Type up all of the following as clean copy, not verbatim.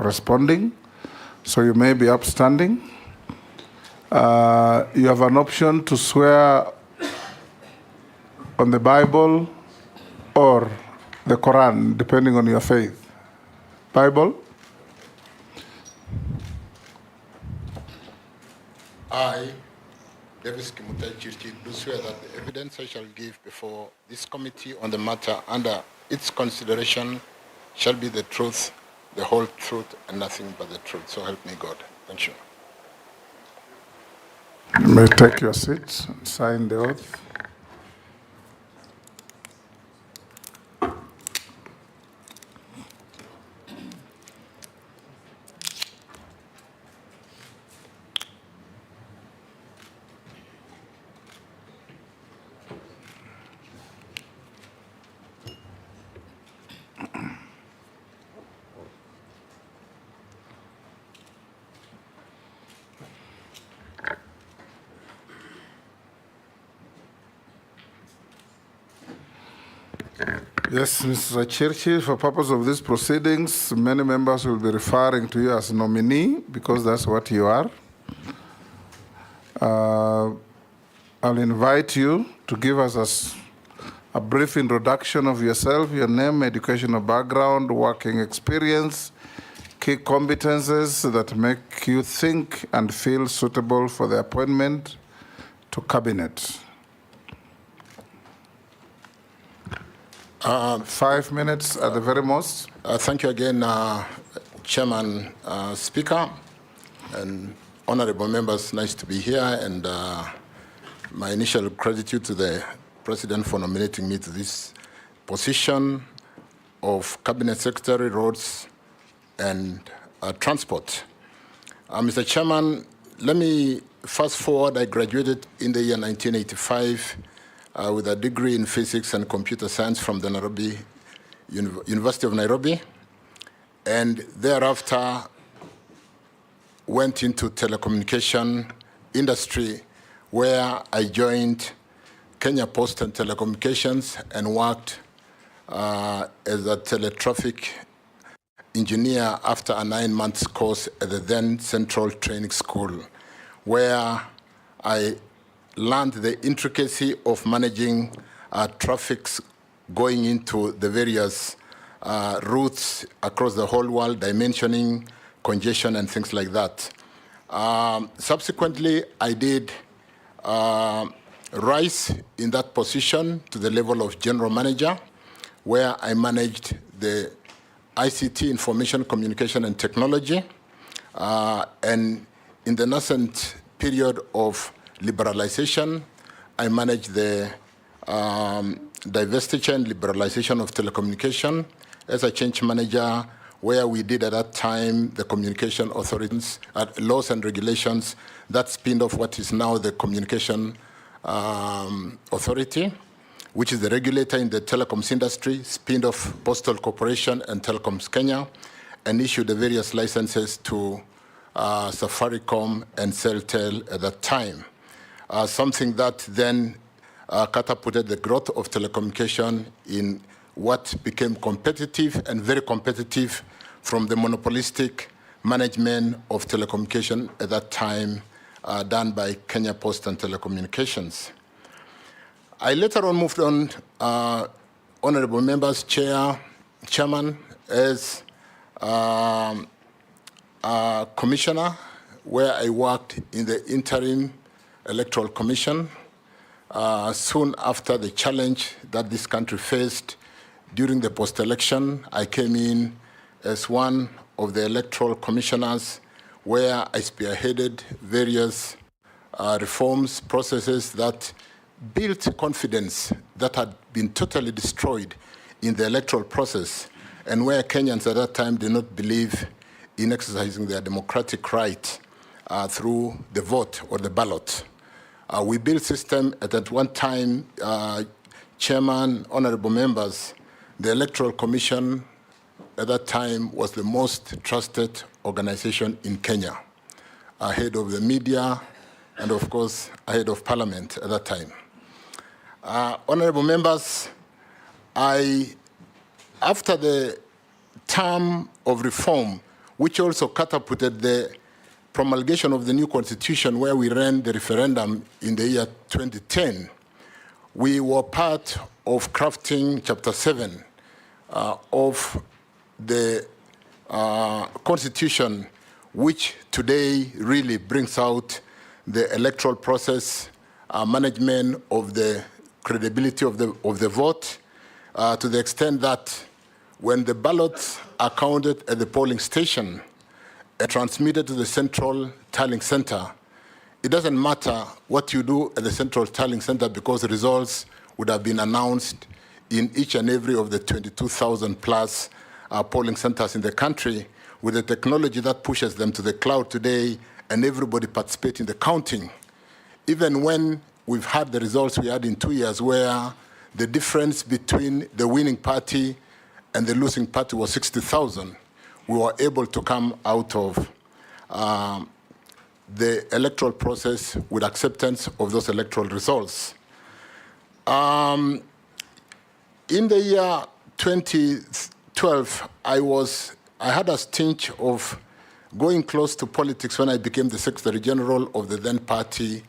corresponding. So you may be upstanding. You have an option to swear on the Bible or the Quran, depending on your faith. Bible? I, Davies Kimutai, Chirchir, do swear that the evidence I shall give before this committee on the matter under its consideration shall be the truth, the whole truth, and nothing but the truth. So help me God. Thank you. You may take your seats and sign the oath. Yes, Mr. Chirchir, for purpose of these proceedings, many members will be referring to you as nominee because that's what you are. I'll invite you to give us a brief introduction of yourself, your name, educational background, working experience, key competences that make you think and feel suitable for the appointment to cabinet. 5 minutes at the very most. Thank you again, Chairman, Speaker, and honorable members. Nice to be here. And my initial gratitude to the President for nominating me to this position of Cabinet Secretary, Roads and Transport. Mr. Chairman, let me fast forward. I graduated in the year 1985 with a degree in physics and computer science from the University of Nairobi, and thereafter went into telecommunication industry, where I joined Kenya Post and Telecommunications and worked as a teletraffic engineer after a 9-month course at the then Central Training School, where I learned the intricacy of managing traffic going into the various routes across the whole world, dimensioning, congestion, and things like that. Subsequently, I did rise in that position to the level of general manager, where I managed the ICT, Information, Communication, and Technology. And in the nascent period of liberalization, I managed the divestiture and liberalization of telecommunication as a change manager, where we did at that time the communication authorities, laws and regulations that spinned off what is now the Communication Authority, which is the regulator in the telecoms industry, spinned off Postal Corporation and Telecoms Kenya, and issued the various licenses to Safaricom and Celtel at that time. Something that then catapulted the growth of telecommunication in what became competitive and very competitive from the monopolistic management of telecommunication at that time done by Kenya Post and Telecommunications. I later on moved on, honorable members, chairman, as commissioner, where I worked in the interim Electoral Commission. Soon after the challenge that this country faced during the post-election, I came in as one of the electoral commissioners, where I spearheaded various reforms, processes that built confidence that had been totally destroyed in the electoral process, and where Kenyans at that time did not believe in exercising their democratic right through the vote or the ballot. We built a system at one time, Chairman, honorable members, the Electoral Commission at that time was the most trusted organization in Kenya, ahead of the media and, of course, ahead of Parliament at that time. Honorable members, after the term of reform which also catapulted the promulgation of the new constitution where we ran the referendum in the year 2010. We were part of crafting Chapter 7 of the Constitution, which today really brings out the electoral process, management of the credibility of the vote, to the extent that when the ballots are counted at the polling station and transmitted to the central tallying center, it doesn't matter what you do at the central tallying center because the results would have been announced in each and every of the 22,000 plus polling centers in the country with the technology that pushes them to the cloud today and everybody participates in the counting. Even when we've had the results we had in 2 years where the difference between the winning party and the losing party was 60,000, we were able to come out of the electoral process with acceptance of those electoral results. In the year 2012, I had a stint of going close to politics when I became the Secretary General of the then party,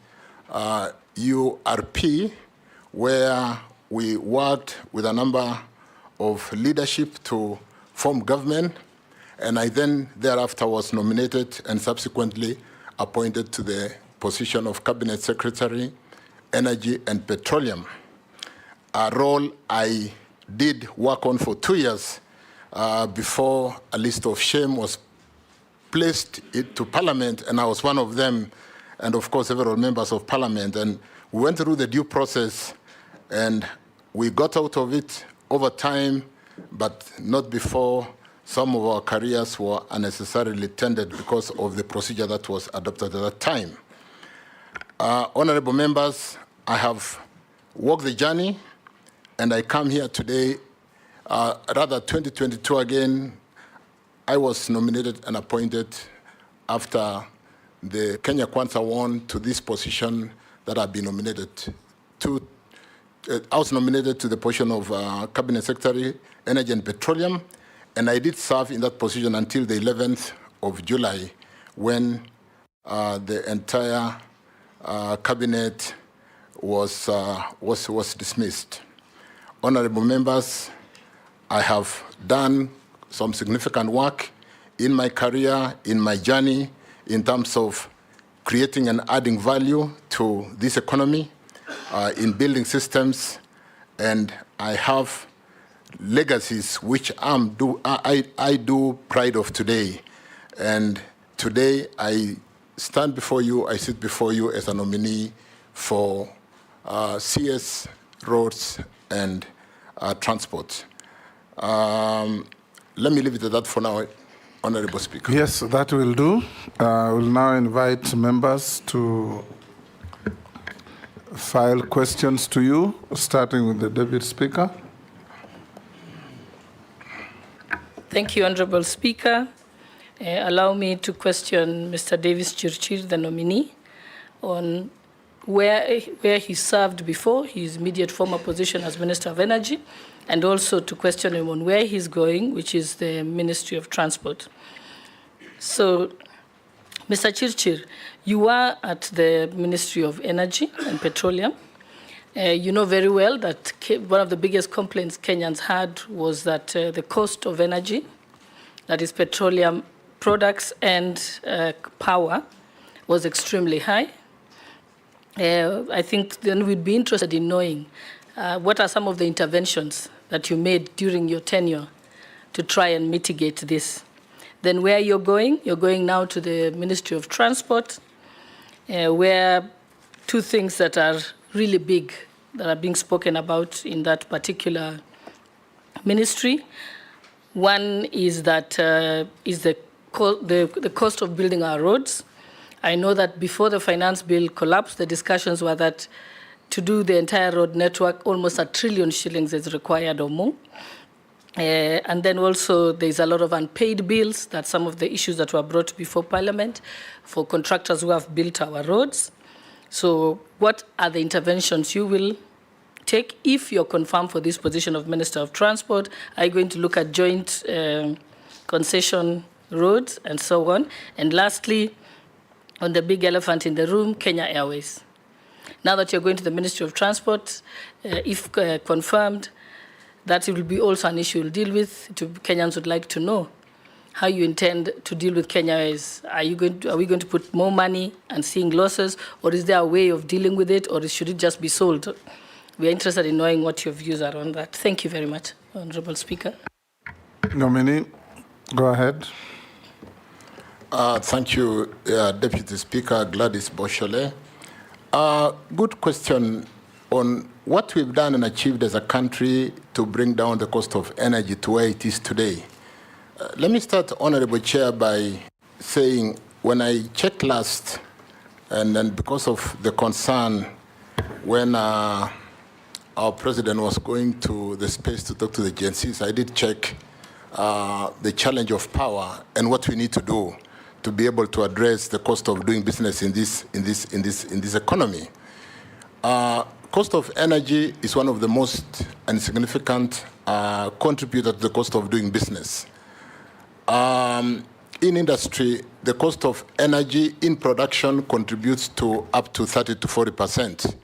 URP, where we worked with a number of leadership to form government, and I then thereafter was nominated and subsequently appointed to the position of Cabinet Secretary, Energy and Petroleum, a role I did work on for 2 years before a list of shame was placed to Parliament, and I was one of them, and of course several members of Parliament, and we went through the due process, and we got out of it over time, but not before some of our careers were unnecessarily tainted because of the procedure that was adopted at that time. Honorable members, I have walked the journey, and I come here today, 2022 again. I was nominated and appointed after the Kenya Kwanza won to this position that I've been nominated to. I was nominated to the position of Cabinet Secretary, Energy and Petroleum, and I did serve in that position until the 11th of July when the entire cabinet was dismissed. Honorable members, I have done some significant work in my career, in my journey, in terms of creating and adding value to this economy, in building systems, and I have legacies which I do pride of today. And today I stand before you, I sit before you as a nominee for CS, roads, and transport. Let me leave it at that for now, Honorable Speaker. Yes, that will do. I will now invite members to file questions to you, starting with the Deputy Speaker. Thank you, Honorable Speaker. Allow me to question Mr. Davies Chirchir, the nominee, on where he served before, his immediate former position as Minister of Energy, and also to question him on where he's going, which is the Ministry of Transport. So, Mr. Chirchir, you were at the Ministry of Energy and Petroleum. You know very well that one of the biggest complaints Kenyans had was that the cost of energy, that is petroleum products and power, was extremely high. I think then we'd be interested in knowing what are some of the interventions that you made during your tenure to try and mitigate this. Then where you're going now to the Ministry of Transport, where two things that are really big that are being spoken about in that particular ministry. One is that is the cost of building our roads. I know that before the finance bill collapsed, the discussions were that to do the entire road network, almost 1 trillion shillings is required or more. And then also there's a lot of unpaid bills. That's some of the issues that were brought before Parliament for contractors who have built our roads. So what are the interventions you will take if you're confirmed for this position of Minister of Transport? Are you going to look at joint concession roads, and so on. And lastly, on the big elephant in the room, Kenya Airways. Now that you're going to the Ministry of Transport, if confirmed, that will be also an issue we'll deal with. Kenyans would like to know how you intend to deal with Kenya Airways. Are we going to put more money and seeing losses, or is there a way of dealing with it, or should it just be sold? We are interested in knowing what your views are on that. Thank you very much, Honorable Speaker. Nominee, go ahead. Thank you, Deputy Speaker Gladys Boshole. Good question on what we've done and achieved as a country to bring down the cost of energy to where it is today. Let me start, Honorable Chair, by saying when I checked last, and then because of the concern when our president was going to the space to talk to the Gen Zs, I did check the challenge of power and what we need to do to be able to address the cost of doing business in this economy. Cost of energy is one of the most insignificant contributor to the cost of doing business. In industry, the cost of energy in production contributes to up to 30 to 40%.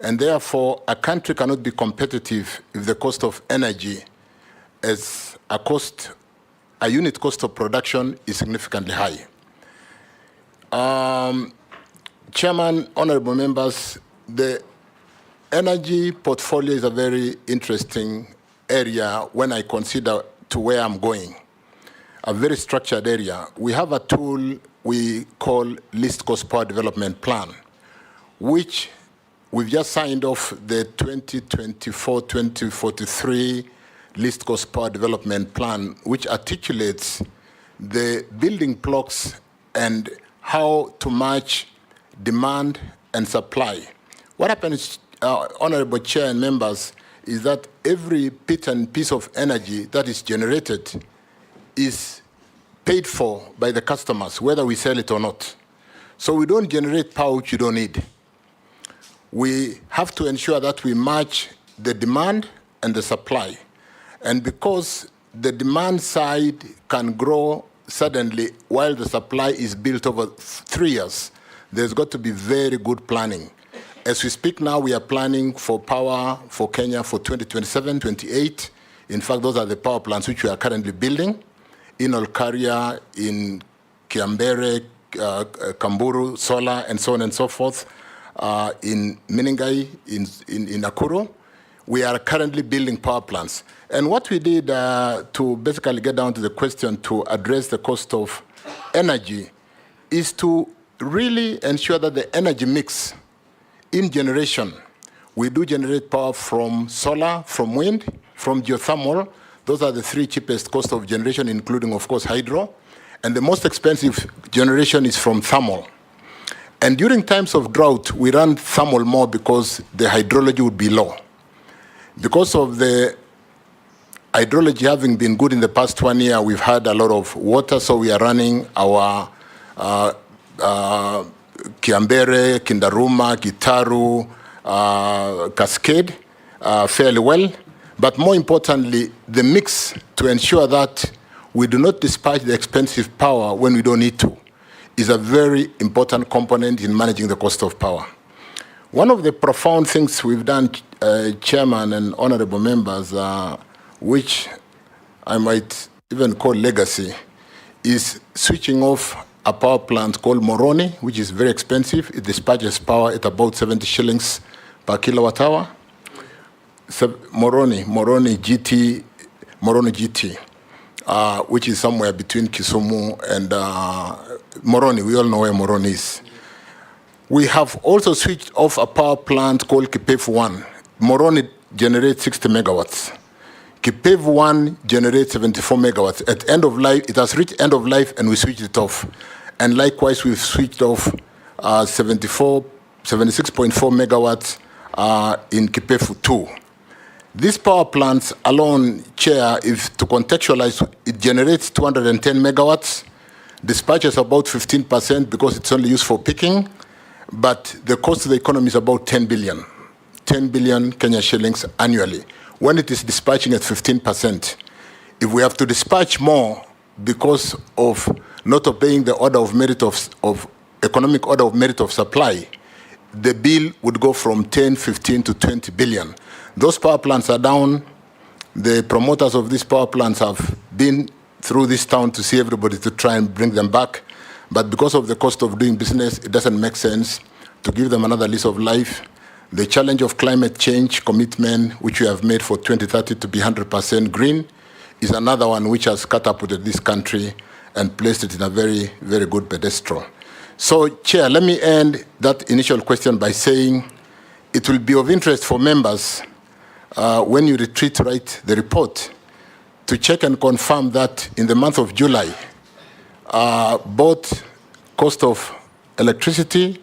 And therefore, a country cannot be competitive if the cost of energy as a unit cost of production is significantly high. Chairman, honorable members, the energy portfolio is a very interesting area when I consider to where I'm going. A very structured area. We have a tool we call Least Cost Power Development Plan, which we've just signed off the 2024-2043 Least Cost Power Development Plan, which articulates the building blocks and how to match demand and supply. What happens, Honorable Chair and members, is that every bit and piece of energy that is generated is paid for by the customers, whether we sell it or not. So we don't generate power which you don't need. We have to ensure that we match the demand and the supply. And because the demand side can grow suddenly while the supply is built over 3 years, there's got to be very good planning. As we speak now, we are planning for power for Kenya for 2027, 28. In fact, those are the power plants which we are currently building in Olkaria, in Kiambere, Kamburu, Sola, and so on and so forth, in Meningai, in Nakuru. We are currently building power plants. And what we did to basically get down to the question to address the cost of energy is to really ensure that the energy mix in generation, we do generate power from solar, from wind, from geothermal. Those are the three cheapest cost of generation, including, of course, hydro. And the most expensive generation is from thermal. And during times of drought, we run thermal more because the hydrology would be low. Because of the hydrology having been good in the past 1 year, we've had a lot of water, so we are running our Kiambere, Kindaruma, Gitaru, Cascade fairly well. But more importantly, the mix to ensure that we do not dispatch the expensive power when we don't need to is a very important component in managing the cost of power. One of the profound things we've done, Chairman and honorable members, which I might even call legacy, is switching off a power plant called Moroni, which is very expensive. It dispatches power at about 70 shillings per kilowatt hour. So Moroni GT, which is somewhere between Kisumu and Moroni. We all know where Moroni is. We have also switched off a power plant called Kipevu 1. Moroni generates 60 megawatts. Kipevu 1 generates 74 megawatts. At end of life, it has reached end of life, and we switched it off. And likewise, we've switched off 76.4 megawatts in Kipevu 2. These power plants alone, Chair, if to contextualize, it generates 210 megawatts, dispatches about 15% because it's only used for picking, but the cost to the economy is about 10 billion Kenya shillings annually, when it is dispatching at 15%. If we have to dispatch more because of not obeying the order of merit of economic order of merit of supply, the bill would go from 10, 15 to 20 billion. Those power plants are down. The promoters of these power plants have been through this town to see everybody to try and bring them back. But because of the cost of doing business, it doesn't make sense to give them another lease of life. The challenge of climate change commitment, which we have made for 2030 to be 100% green, is another one which has catapulted this country and placed it in a very, very good pedestal. So, Chair, let me end that initial question by saying it will be of interest for members when you write the report to check and confirm that in the month of July, both cost of electricity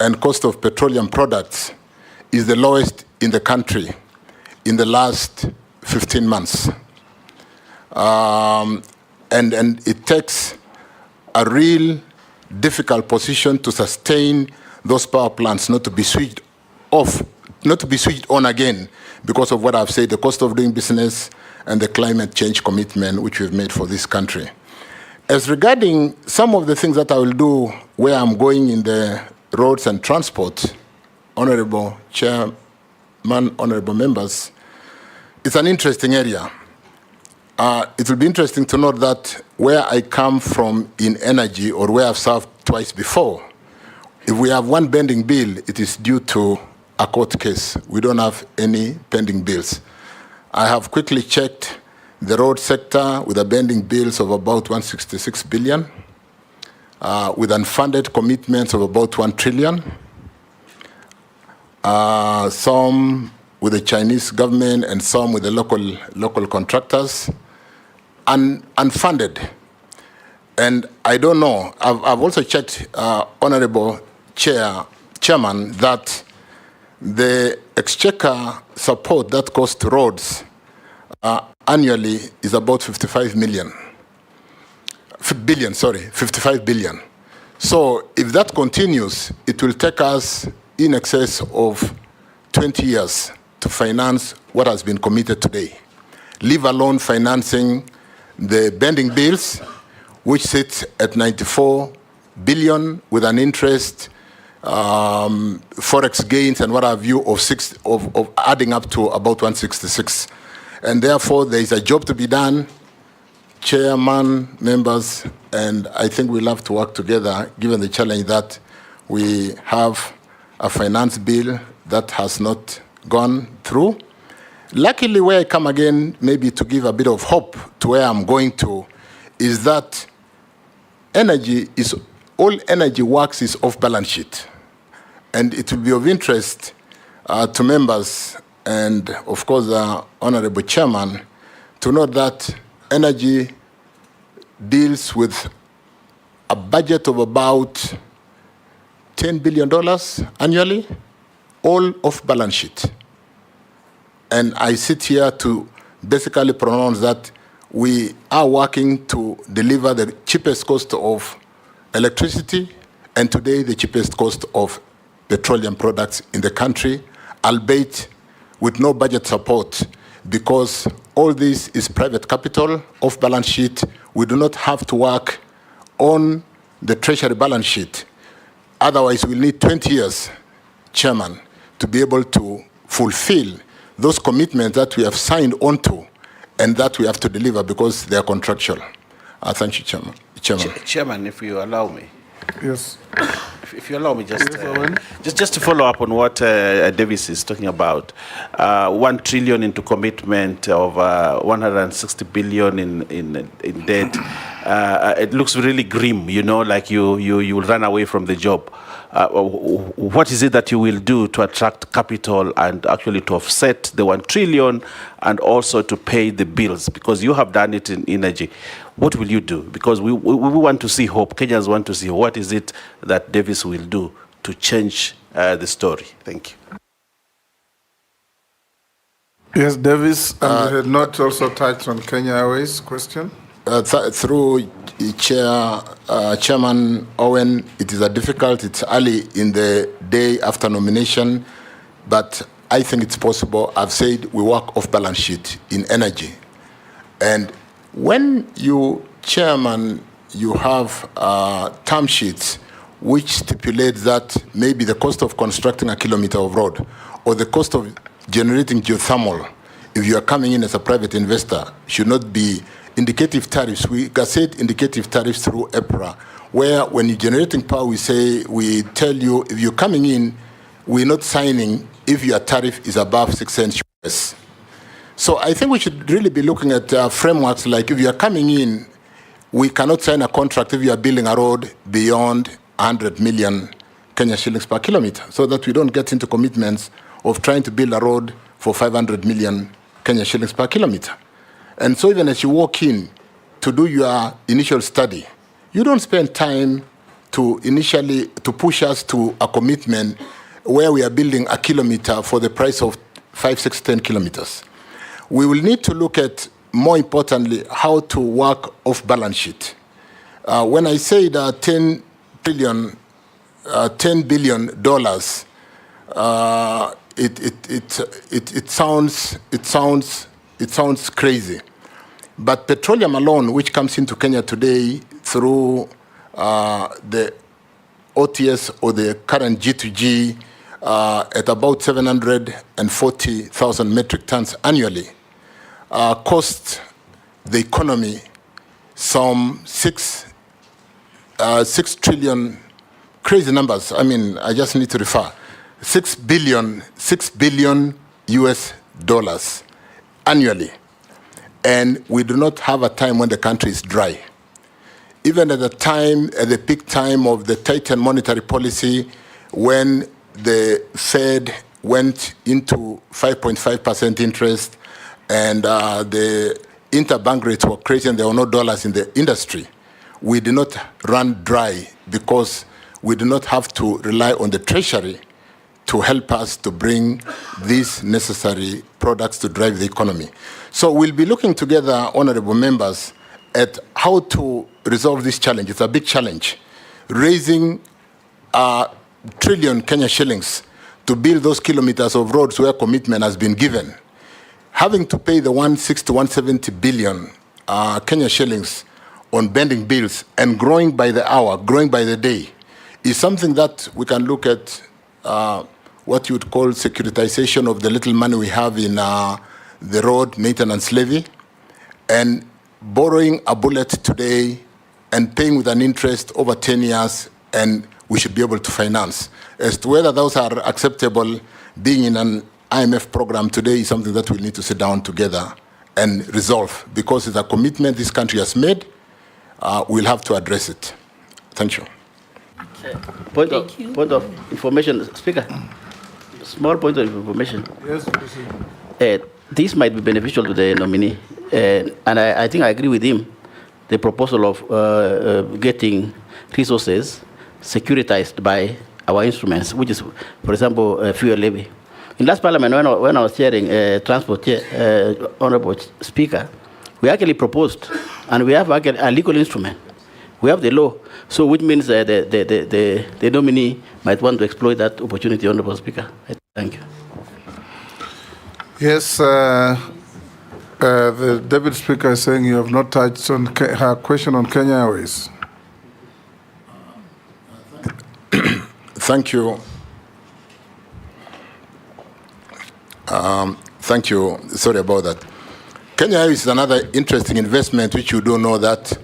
and cost of petroleum products is the lowest in the country in the last 15 months. And it takes a real difficult position to sustain those power plants not to be switched off, not to be switched on again because of what I've said, the cost of doing business and the climate change commitment which we've made for this country. As regarding some of the things that I will do where I'm going in the roads and transport, Honorable Chairman, honorable members, it's an interesting area. It will be interesting to note that where I come from in energy or where I've served twice before, if we have one pending bill, it is due to a court case. We don't have any pending bills. I have quickly checked the road sector with a pending bills of about 166 billion, with unfunded commitments of about 1 trillion, some with the Chinese government and some with the local contractors, unfunded. And I don't know, I've also checked, Honorable Chairman, that the exchequer support that goes to roads annually is about 55 billion. So if that continues, it will take us in excess of 20 years to finance what has been committed today, leave alone financing the pending bills, which sits at 94 billion with an interest, forex gains and what have you of adding up to about 166. And therefore, there is a job to be done, Chairman, members, and I think we'll have to work together given the challenge that we have a finance bill that has not gone through. Luckily, where I come again, maybe to give a bit of hope to where I'm going to, is that all energy works is off balance sheet. And it will be of interest to members and, of course, the Honorable Chairman to note that energy deals with a budget of about $10 billion annually, all off balance sheet. And I sit here to basically pronounce that we are working to deliver the cheapest cost of electricity and today the cheapest cost of petroleum products in the country, albeit with no budget support, because all this is private capital, off balance sheet. We do not have to work on the treasury balance sheet. Otherwise, we'll need 20 years, Chairman, to be able to fulfill those commitments that we have signed onto and that we have to deliver because they are contractual. Thank you, Chairman. Chairman, if you allow me. Yes. If you allow me, just to follow up on what Davies is talking about, 1 trillion into commitment of 160 billion in debt. It looks really grim, you know, like you will run away from the job. What is it that you will do to attract capital and actually to offset the 1 trillion and also to pay the bills? Because you have done it in energy. What will you do? Because we want to see hope. Kenyans want to see what is it that Davies will do to change the story. Thank you. Yes, Davies, and you had not also touched on Kenya Airways question? Through Chairman Owen, it is it's early in the day after nomination, but I think it's possible. I've said we work off balance sheet in energy. And when you Chairman, you have term sheets which stipulate that maybe the cost of constructing a kilometer of road or the cost of generating geothermal, if you are coming in as a private investor, should not be indicative tariffs. We gazette indicative tariffs through EPRA, where when you're generating power, we tell you if you're coming in, we're not signing if your tariff is above 6 cents US. So I think we should really be looking at frameworks like if you are coming in, we cannot sign a contract if you are building a road beyond 100 million Kenya shillings per kilometer, so that we don't get into commitments of trying to build a road for 500 million Kenya shillings per kilometer. And so even as you walk in to do your initial study, you don't spend time to push us to a commitment where we are building a kilometer for the price of 5, 6, 10 kilometers. We will need to look at, more importantly, how to work off balance sheet. When I say that $10 billion, it sounds crazy. But petroleum alone, which comes into Kenya today through the OTS or the current G2G at about 740,000 metric tons annually, cost the economy some 6 trillion, crazy numbers. I mean, I just need to refer. 6 billion US dollars annually. And we do not have a time when the country is dry. Even at the peak time of the tightened monetary policy, when the Fed went into 5.5% interest and the interbank rates were crazy and there were no dollars in the industry, we did not run dry because we do not have to rely on the treasury to help us to bring these necessary products to drive the economy. So we'll be looking together, honorable members, at how to resolve this challenge. It's a big challenge. Raising a trillion Kenya shillings to build those kilometers of roads where commitment has been given. Having to pay the 160 to 170 billion Kenya shillings on bending bills and growing by the hour, growing by the day, is something that we can look at what you would call securitization of the little money we have in the road maintenance levy, and borrowing a bullet today and paying with an interest over 10 years, and we should be able to finance. As to whether those are acceptable, being in an IMF program today is something that we'll need to sit down together and resolve, because it's a commitment this country has made. We'll have to address it. Thank you. Point of information, Speaker. Small point of information. Yes, This might be beneficial to the nominee, and I think I agree with him. The proposal of getting resources securitized by our instruments, which is, for example, fuel levy. In last Parliament, when I was chairing transport, Honorable Speaker, we actually proposed, and we have actually a legal instrument. We have the law, so which means the nominee might want to exploit that opportunity, Honorable Speaker. Thank you. Yes, the Deputy Speaker is saying you have not touched on her question on Kenya Airways. Thank you. Thank you. Sorry about that. Kenya Airways is another interesting investment which you do know that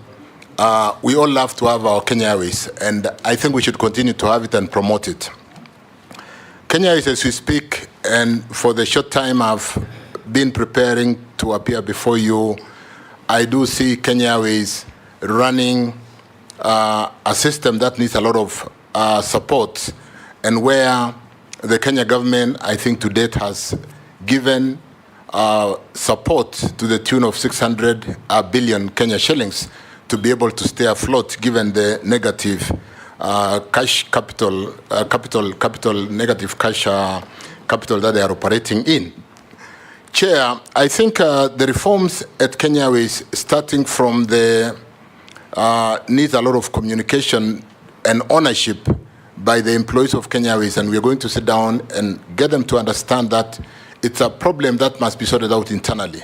we all love to have our Kenya Airways, and I think we should continue to have it and promote it. Kenya Airways, as we speak, and for the short time I've been preparing to appear before you, I do see Kenya Airways running a system that needs a lot of support, and where the Kenya government, I think to date, has given support to the tune of 600 billion Kenya shillings to be able to stay afloat, given the negative negative cash capital that they are operating in. Chair, I think the reforms at Kenya Airways, starting from the needs a lot of communication and ownership by the employees of Kenya Airways, and we're going to sit down and get them to understand that it's a problem that must be sorted out internally.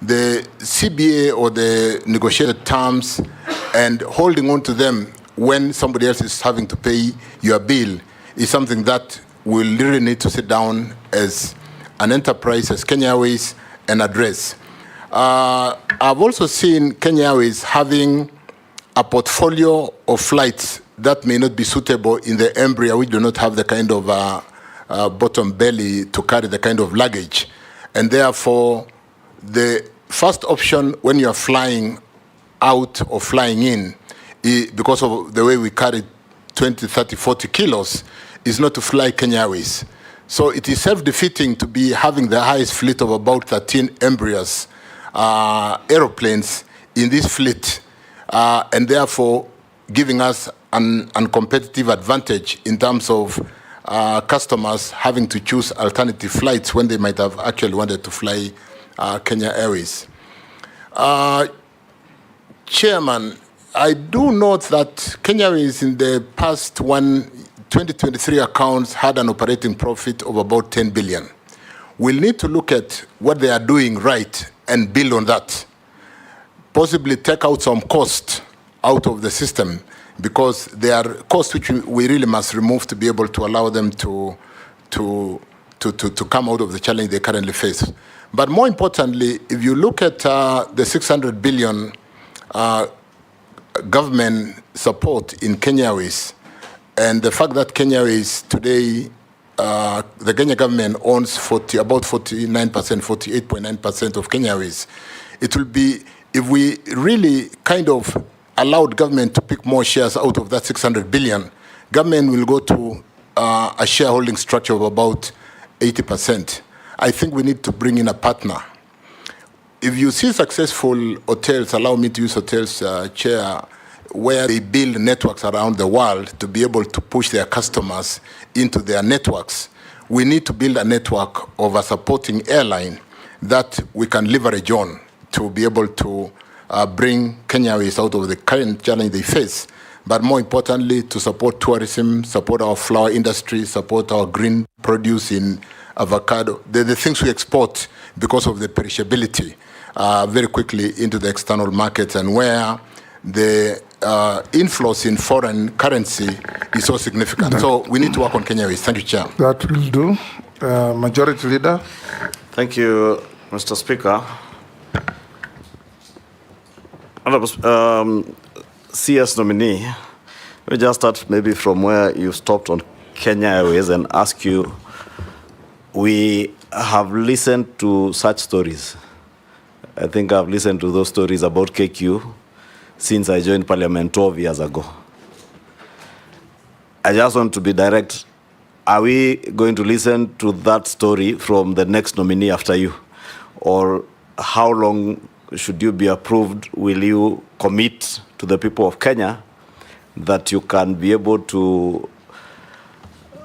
the CBA or the negotiated terms and holding on to them when somebody else is having to pay your bill is something that we'll really need to sit down as an enterprise, as Kenya Airways, and address. I've also seen Kenya Airways having a portfolio of flights that may not be suitable in the Embraer, which do not have the kind of bottom belly to carry the kind of luggage. And therefore, the first option when you're flying out or flying in, because of the way we carry 20, 30, 40 kilos, is not to fly Kenya Airways. So it is self-defeating to be having the highest fleet of about 13 Embraers aeroplanes in this fleet, and therefore giving us an uncompetitive advantage in terms of customers having to choose alternative flights when they might have actually wanted to fly Kenya Airways. Chairman, I do note that Kenya Airways in the past 2023 accounts had an operating profit of about 10 billion. We'll need to look at what they are doing right and build on that. Possibly take out some cost out of the system, because there are costs which we really must remove to be able to allow them to come out of the challenge they currently face. But more importantly, if you look at the 600 billion government support in Kenya Airways, and the fact that Kenya Airways today, the Kenya government owns about 49%, 48.9% of Kenya Airways, it will be, if we really kind of allowed government to pick more shares out of that 600 billion, government will go to a shareholding structure of about 80%. I think we need to bring in a partner. If you see successful hotels, allow me to use hotels, Chair, where they build networks around the world to be able to push their customers into their networks, we need to build a network of a supporting airline that we can leverage on to be able to bring Kenya Airways out of the current challenge they face, but more importantly, to support tourism, support our flower industry, support our green produce in avocado, the things we export because of the perishability very quickly into the external markets, and where the inflows in foreign currency is so significant. So we need to work on Kenya Airways. Thank you, Chair. That will do. Majority Leader. Thank you, Mr. Speaker. Honorable CS nominee, we just start maybe from where you stopped on Kenya Airways and ask you, we have listened to such stories. I think I've listened to those stories about KQ since I joined Parliament 12 years ago. I just want to be direct. Are we going to listen to that story from the next nominee after you? Or how long should you be approved? Will you commit to the people of Kenya that you can be able to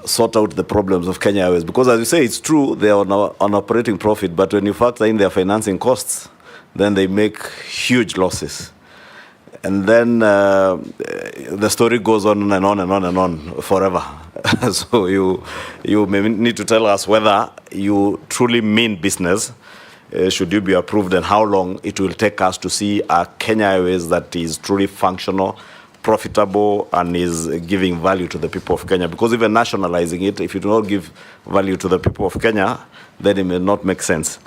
sort out the problems of Kenya Airways? Because as you say, it's true, they are on operating profit, but when you factor in their financing costs, then they make huge losses. And then the story goes on and on and on and on forever. So you may need to tell us whether you truly mean business. Should you be approved, and how long it will take us to see a Kenya Airways that is truly functional, profitable, and is giving value to the people of Kenya. Because even nationalizing it, if you do not give value to the people of Kenya, then it may not make sense.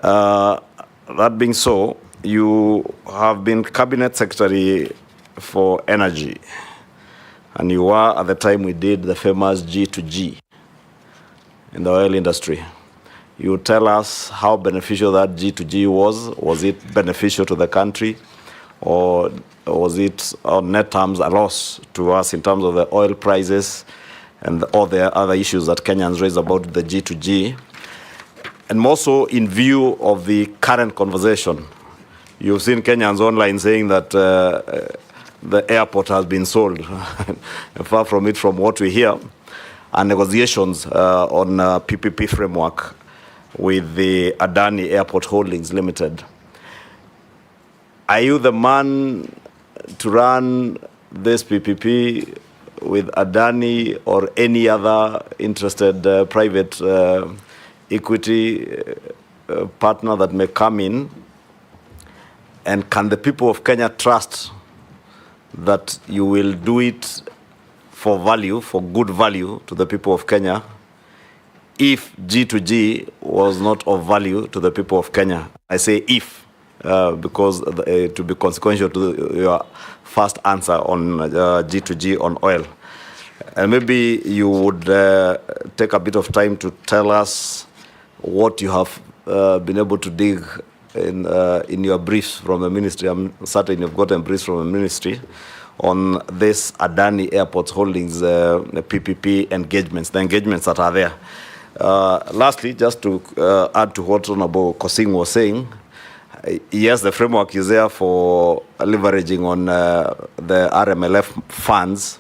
That being so, you have been Cabinet Secretary for Energy, and you were, at the time we did the famous G2G in the oil industry. You tell us how beneficial that G2G was. Was it beneficial to the country, or was it on net terms a loss to us in terms of the oil prices and all the other issues that Kenyans raised about the G2G? And more so in view of the current conversation. You've seen Kenyans online saying that the airport has been sold. Far from it, from what we hear, and negotiations on PPP framework with the Adani Airport Holdings Limited. Are you the man to run this PPP with Adani or any other interested private equity partner that may come in And can the people of Kenya trust that you will do it for value, for good value to the people of Kenya, if G2G was not of value to the people of Kenya? I say if, because to be consequential to your first answer on G2G on oil. And maybe you would take a bit of time to tell us what you have been able to dig in your briefs from the ministry. I'm certain you've gotten briefs from the ministry on this Adani Airports Holdings PPP engagements, the engagements that are there. Lastly, just to add to what Honorable Kosing was saying, yes, the framework is there for leveraging on the RMLF funds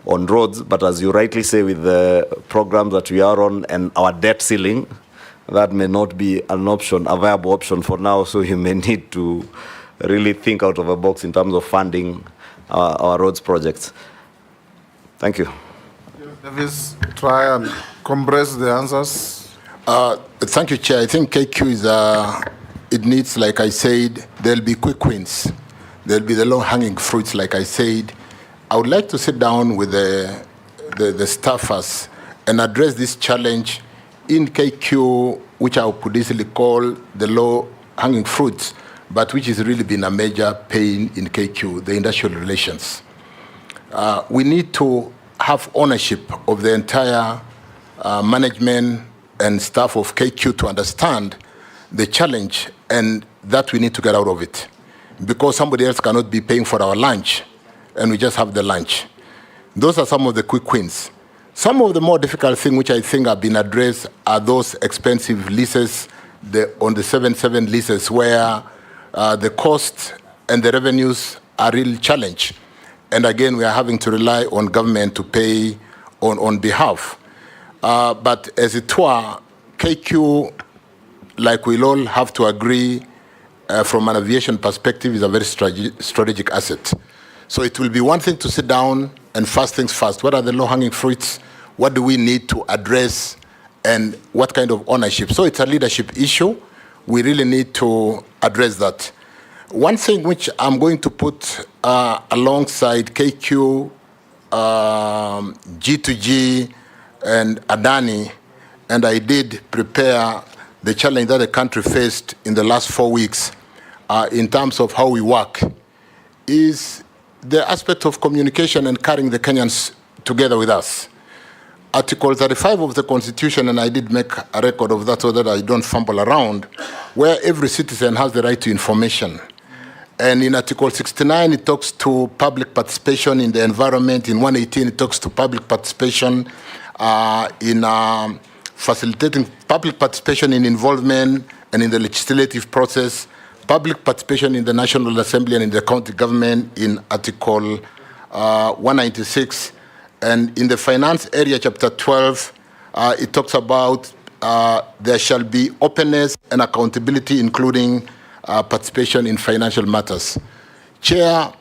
on roads, but as you rightly say, with the programs that we are on and our debt ceiling, that may not be an option, a viable option for now, so you may need to really think out of the box in terms of funding our roads projects. Thank you. Davies, try and compress the answers. Thank you, Chair. I think KQ is, it needs, like I said, there'll be quick wins. There'll be the low-hanging fruits, like I said. I would like to sit down with the staffers and address this challenge in KQ, which I could easily call the low-hanging fruits, but which has really been a major pain in KQ, the industrial relations. We need to have ownership of the entire management and staff of KQ to understand the challenge and that we need to get out of it, because somebody else cannot be paying for our lunch and we just have the lunch. Those are some of the quick wins. Some of the more difficult things which I think have been addressed are those expensive leases, on the 7-7 leases, where the cost and the revenues are really challenged. And again, we are having to rely on government to pay on behalf. But as it were, KQ, like we'll all have to agree, from an aviation perspective, is a very strategic asset. So it will be one thing to sit down and first things first. What are the low-hanging fruits? What do we need to address? And what kind of ownership? So it's a leadership issue. We really need to address that. One thing which I'm going to put alongside KQ, G2G, and Adani, and I did prepare the challenge that the country faced in the last 4 weeks in terms of how we work, is the aspect of communication and carrying the Kenyans together with us. Article 35 of the Constitution, and I did make a record of that so that I don't fumble around, where every citizen has the right to information. And in Article 69, it talks to public participation in the environment. In 118, it talks to public participation in facilitating public participation in involvement and in the legislative process, public participation in the National Assembly and in the county government in Article 196. And in the finance area, Chapter 12, it talks about there shall be openness and accountability, including participation in financial matters. Chair,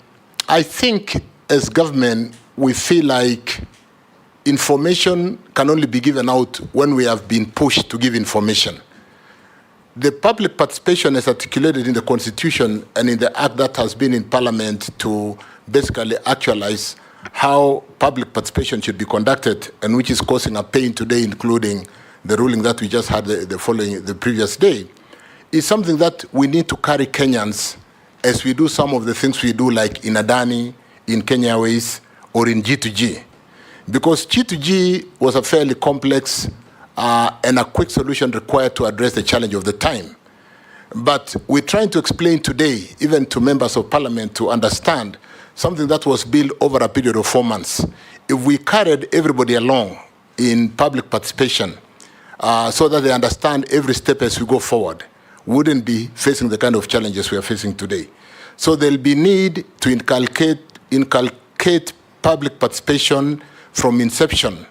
I think as government, we feel like information can only be given out when we have been pushed to give information. The public participation is articulated in the Constitution and in the act that has been in Parliament to basically actualize how public participation should be conducted, and which is causing a pain today, including the ruling that we just had the previous day, is something that we need to carry Kenyans as we do some of the things we do, like in Adani, in Kenya Airways, or in G2G. Because G2G was a fairly complex and a quick solution required to address the challenge of the time. But we're trying to explain today, even to members of Parliament, to understand something that was built over a period of 4 months. If we carried everybody along in public participation so that they understand every step as we go forward, we wouldn't be facing the kind of challenges we are facing today. So there'll be need to inculcate public participation from inception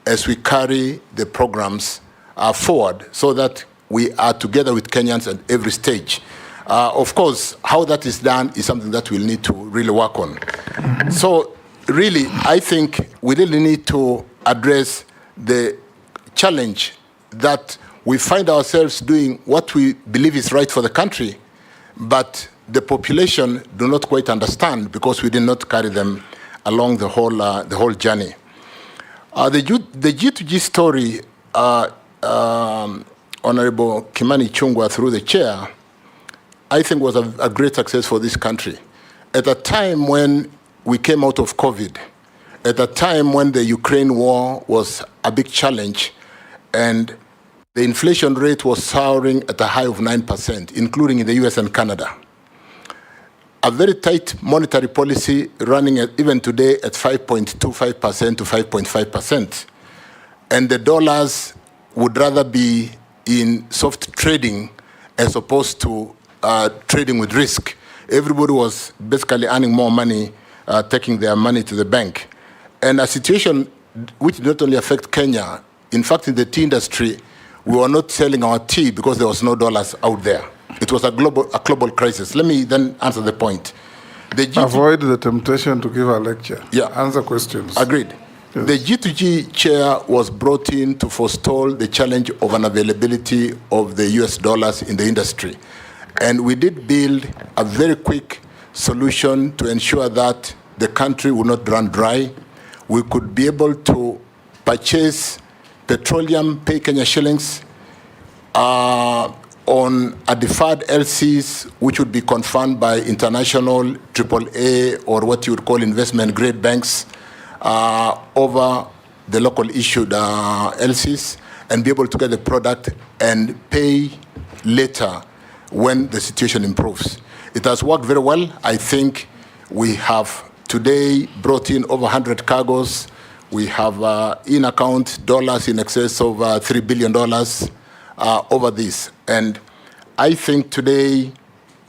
as we carry the programs forward, so that we are together with Kenyans at every stage. Of course, how that is done is something that we'll need to really work on. So really, I think we really need to address the challenge that we find ourselves doing what we believe is right for the country, but the population do not quite understand because we did not carry them along the whole journey. The G2G story, Honorable Kimani Chungwa, through the chair, I think was a great success for this country. At a time when we came out of COVID, at a time when the Ukraine war was a big challenge, and the inflation rate was soaring at a high of 9%, including in the US and Canada. A very tight monetary policy running even today at 5.25% to 5.5%. And the dollars would rather be in soft trading as opposed to trading with risk. Everybody was basically earning more money, taking their money to the bank. And a situation which did not only affect Kenya, in fact, in the tea industry, we were not selling our tea because there was no dollars out there. It was a global crisis. Let me then answer the point. Avoid the temptation to give a lecture. Yeah. Answer questions. Agreed. Yes. The G2G chair was brought in to forestall the challenge of unavailability of the US dollars in the industry. And we did build a very quick solution to ensure that the country would not run dry. We could be able to purchase petroleum, pay Kenya shillings, on a deferred LCs, which would be confirmed by international AAA or what you would call investment grade banks over the local issued LCs, and be able to get the product and pay later when the situation improves. It has worked very well. I think we have today brought in over 100 cargoes. We have in-account dollars in excess of $3 billion over this. And I think today,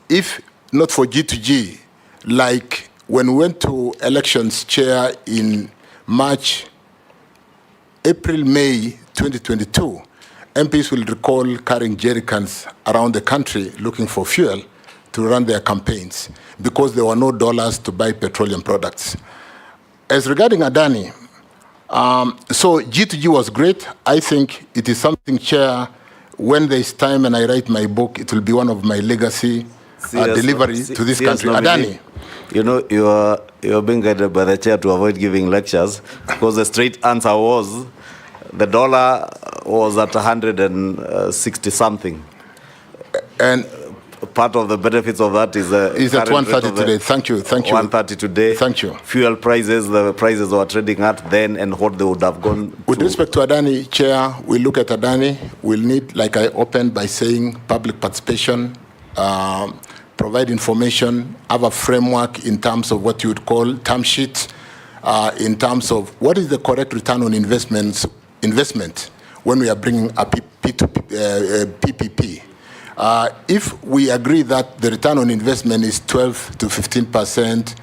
if not for G2G, like when we went to elections chair in April, May 2022, MPs will recall carrying jerry cans around the country looking for fuel to run their campaigns because there were no dollars to buy petroleum products. As regarding Adani, so G2G was great. I think it is something, Chair, when there is time and I write my book, it will be one of my legacy delivery to this country. Adani. You know, you are being guided by the chair to avoid giving lectures because the straight answer was the dollar was at 160 something. And part of the benefits of that is at 130 today. Thank you. 130 today. Thank you. Fuel prices, the prices were trading at then and what they would have gone With respect to Adani, Chair, we look at Adani. We'll need, like I opened by saying, public participation, provide information, have a framework in terms of what you would call term sheets, in terms of what is the correct return on investment when we are bringing a PPP. If we agree that the return on investment is 12 to 15%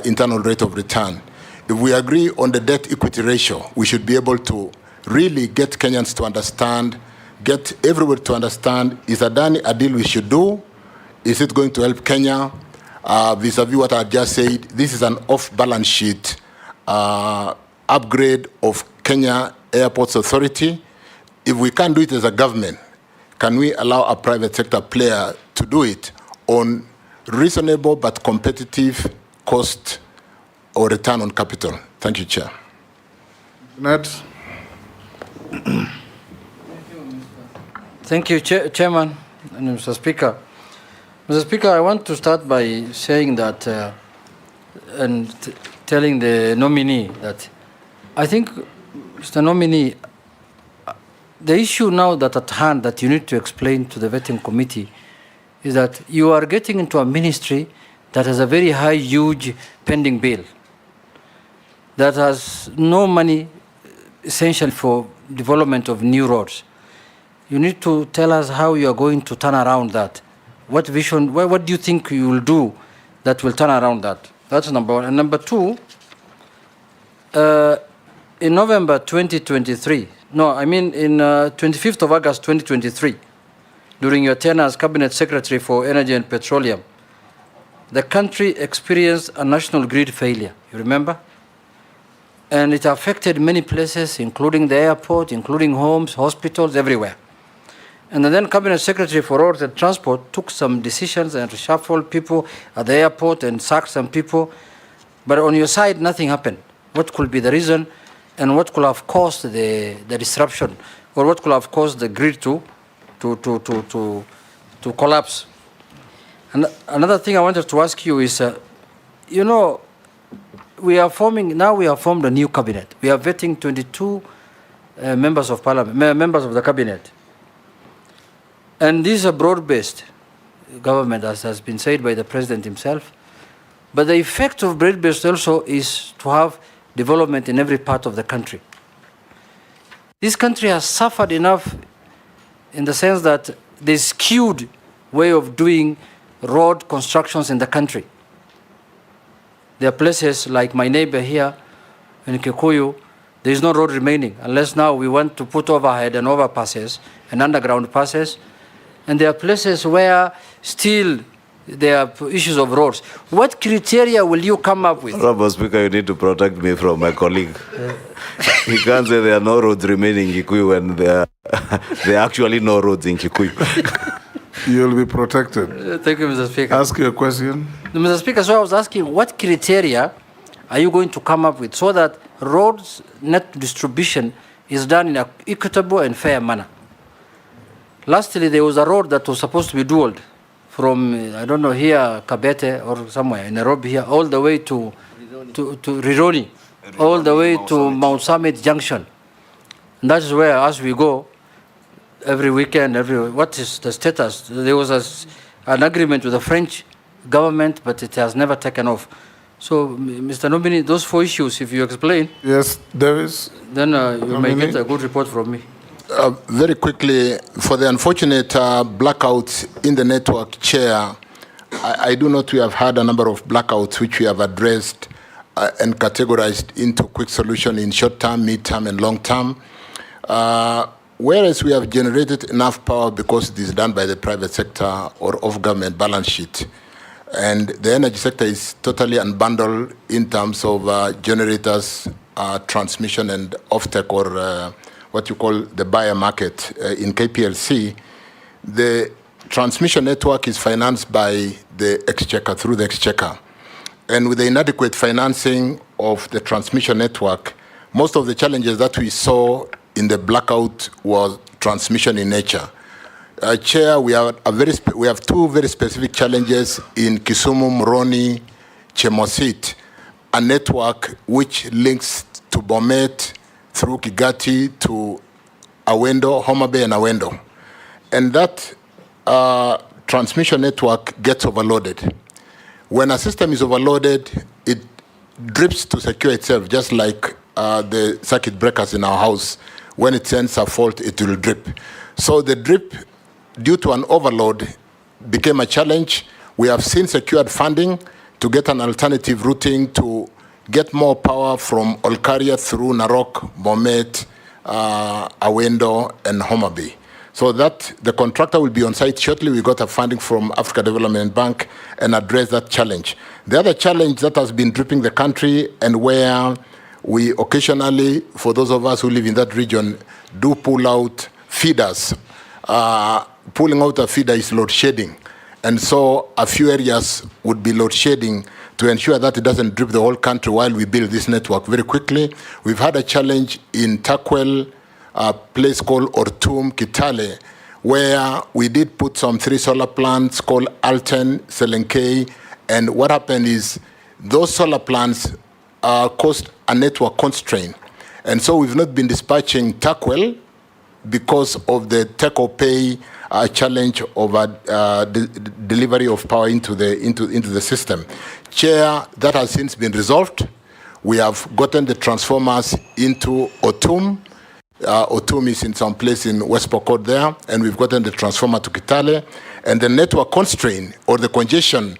internal rate of return, if we agree on the debt equity ratio, we should be able to really get Kenyans to understand, get everybody to understand, is Adani a deal we should do? Is it going to help Kenya? Vis-a-vis what I just said, this is an off-balance sheet upgrade of Kenya Airports Authority. If we can't do it as a government, can we allow a private sector player to do it on reasonable but competitive cost or return on capital? Thank you, Chair. Ned. Thank you, Chairman and Mr. Speaker. Mr. Speaker, I want to start by saying that and telling the nominee that I think, Mr. Nominee, the issue now that at hand that you need to explain to the vetting committee is that you are getting into a ministry that has a very high, huge pending bill that has no money essential for development of new roads. You need to tell us how you are going to turn around that. What vision, what do you think you will do that will turn around that? That's number one. And number two, in November 2023, no, I mean in 25th of August 2023, during your tenure as Cabinet Secretary for Energy and Petroleum, the country experienced a national grid failure, you remember? And it affected many places, including the airport, including homes, hospitals, everywhere. And the then Cabinet Secretary for Roads and Transport took some decisions and reshuffled people at the airport and sacked some people. But on your side, nothing happened. What could be the reason, and what could have caused the disruption, or what could have caused the grid to collapse? And another thing I wanted to ask you is, you know, we have formed a new cabinet. We are vetting 22 members of parliament, members of the cabinet. And this is a broad-based government, as has been said by the president himself. But the effect of broad-based also is to have development in every part of the country. This country has suffered enough in the sense that there's skewed way of doing road constructions in the country. There are places like my neighbor here in Kikuyu, there is no road remaining, unless now we want to put overhead and overpasses and underground passes. And there are places where still there are issues of roads. What criteria will you come up with? Honorable Speaker, you need to protect me from my colleague. You can't say there are no roads remaining in Kikuyu when there are actually no roads in Kikuyu. You'll be protected. Thank you, Mr. Speaker. Ask your question. Mr. Speaker, so I was asking, what criteria are you going to come up with so that roads net distribution is done in an equitable and fair manner? Lastly, there was a road that was supposed to be dualed from, I don't know, here, Kabete or somewhere in Nairobi here, all the way to Rironi, all the way to Mount Summit Junction. And that is where, as we go, every weekend, what is the status? There was an agreement with the French government, but it has never taken off. So, Mr. Nominee, those 4 issues, if you explain. Yes, Davies. Then you may get a good report from me. Very quickly, for the unfortunate blackouts in the network, Chair, I do note we have had a number of blackouts which we have addressed and categorized into quick solution in short term, mid term, and long term. Whereas we have generated enough power because it is done by the private sector or off-government balance sheet. And the energy sector is totally unbundled in terms of generators, transmission, and offtake, or what you call the buyer market in KPLC. The transmission network is financed by the exchequer, through the exchequer. And with the inadequate financing of the transmission network, most of the challenges that we saw in the blackout was transmission in nature. Chair, we have 2 very specific challenges in Kisumu, Moroni, Chemosit, a network which links to Bomet through Kigati to Awendo, Homa Bay and Awendo. And that transmission network gets overloaded. When a system is overloaded, it drips to secure itself, just like the circuit breakers in our house. When it sends a fault, it will drip. So the drip, due to an overload, became a challenge. We have seen secured funding to get an alternative routing to get more power from Olkaria through Narok, Bomet, Awendo, and Homa Bay. So that the contractor will be on site shortly. We got a funding from Africa Development Bank and address that challenge. The other challenge that has been dripping the country, and where we occasionally, for those of us who live in that region, do pull out feeders. Pulling out a feeder is load shedding. And so a few areas would be load shedding to ensure that it doesn't drip the whole country while we build this network very quickly. We've had a challenge in Takwel, a place called Ortum, Kitale, where we did put some 3 solar plants called Alten, Selenkei, and what happened is those solar plants caused a network constraint. And so we've not been dispatching Takwel because of the take-or-pay challenge of delivery of power into the system. Chair, that has since been resolved. We have gotten the transformers into Otum. Otum is in some place in West Pokot there, and we've gotten the transformer to Kitale. And the network constraint, or the congestion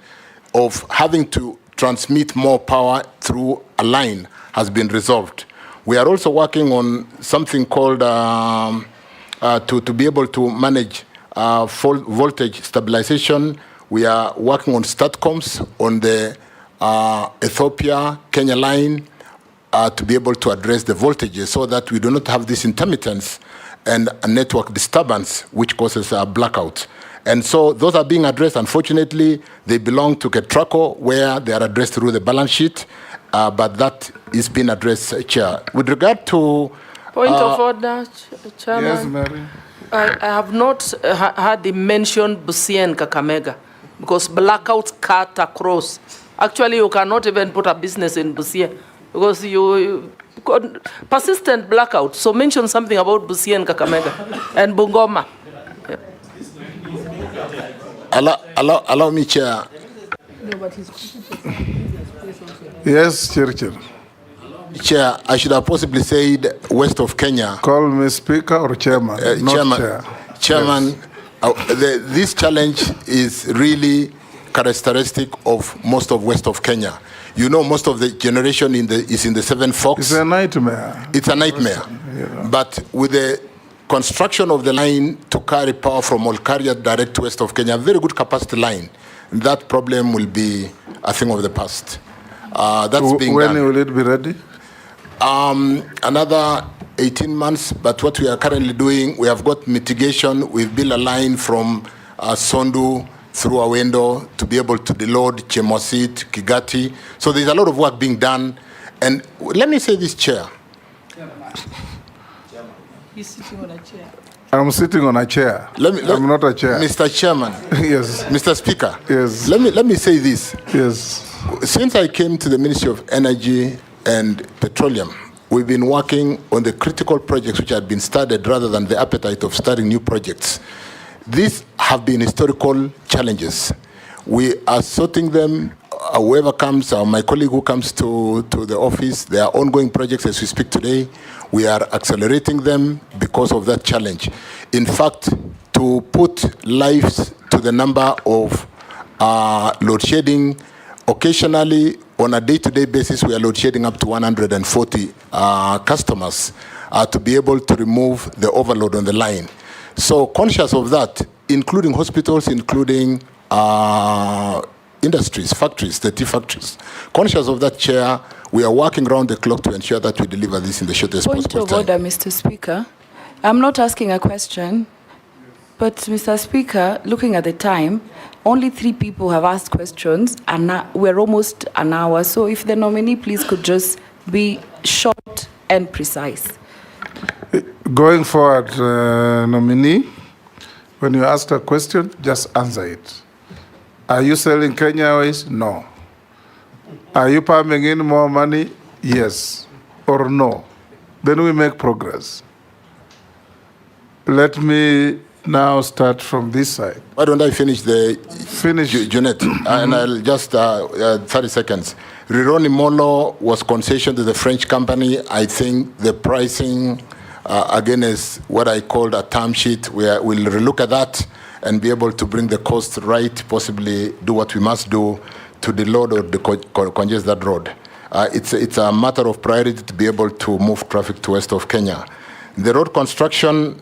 of having to transmit more power through a line, has been resolved. We are also working on something called, to be able to manage voltage stabilization. We are working on STATCOMs on the Ethiopia-Kenya line to be able to address the voltages so that we do not have this intermittence and a network disturbance, which causes a blackout. And so those are being addressed. Unfortunately, they belong to Ketraco, where they are addressed through the balance sheet, but that is being addressed, Chair. With regard to... Point of order, Chairman. Yes, Mary. I have not heard him mention Busia and Kakamega, because blackouts cut across. Actually, you cannot even put a business in Busia, because you persistent blackout. So mention something about Busia and Kakamega and Bungoma. Yeah. Allow me, Chair. Yes, Chirchir. Chair, I should have possibly said west of Kenya. Call me Speaker or Chairman, not Chairman, Chair. Chairman, Yes. this challenge is really characteristic of most of west of Kenya. You know, most of the generation is in the Seven Forks. It's a nightmare. It's a nightmare. But with the construction of the line to carry power from Olkaria direct to west of Kenya, a very good capacity line, that problem will be a thing of the past. That's being when done. will it be ready? Another 18 months, but what we are currently doing, we have got mitigation. We've built a line from Sondu through Awendo to be able to deload Chemosit, Kigati. So there's a lot of work being done. And let me say this, Chair. He's sitting on a chair. I'm sitting on a chair. I'm not a chair. Mr. Chairman. Yes. Mr. Speaker. Yes. Let me say this. Yes. Since I came to the Ministry of Energy and Petroleum, we've been working on the critical projects which had been started rather than the appetite of starting new projects. These have been historical challenges. We are sorting them. Whoever comes, my colleague who comes to the office, there are ongoing projects as we speak today. We are accelerating them because of that challenge. In fact, to put lives to the number of load shedding, occasionally, on a day-to-day basis, we are load shedding up to 140 customers to be able to remove the overload on the line. So conscious of that, including hospitals, including industries, factories, the tea factories. Conscious of that, Chair, we are working around the clock to ensure that we deliver this in the shortest possible time. Point of order, Mr. Speaker. I'm not asking a question, but Mr. Speaker, looking at the time, only 3 people have asked questions, and we're almost an hour. So if the nominee, please, could just be short and precise. Going forward, nominee, when you ask a question, just answer it. Are you selling Kenya Airways? No. Are you pumping in more money? Yes or no. Then we make progress. Let me now start from this side. Why don't I finish Jeanette? And I'll just, 30 seconds. Rironi Molo was concession to the French company. I think the pricing, again, is what I called a term sheet. We'll relook at that and be able to bring the cost right, possibly do what we must do to deload or congest that road. It's a matter of priority to be able to move traffic to west of Kenya. The road construction,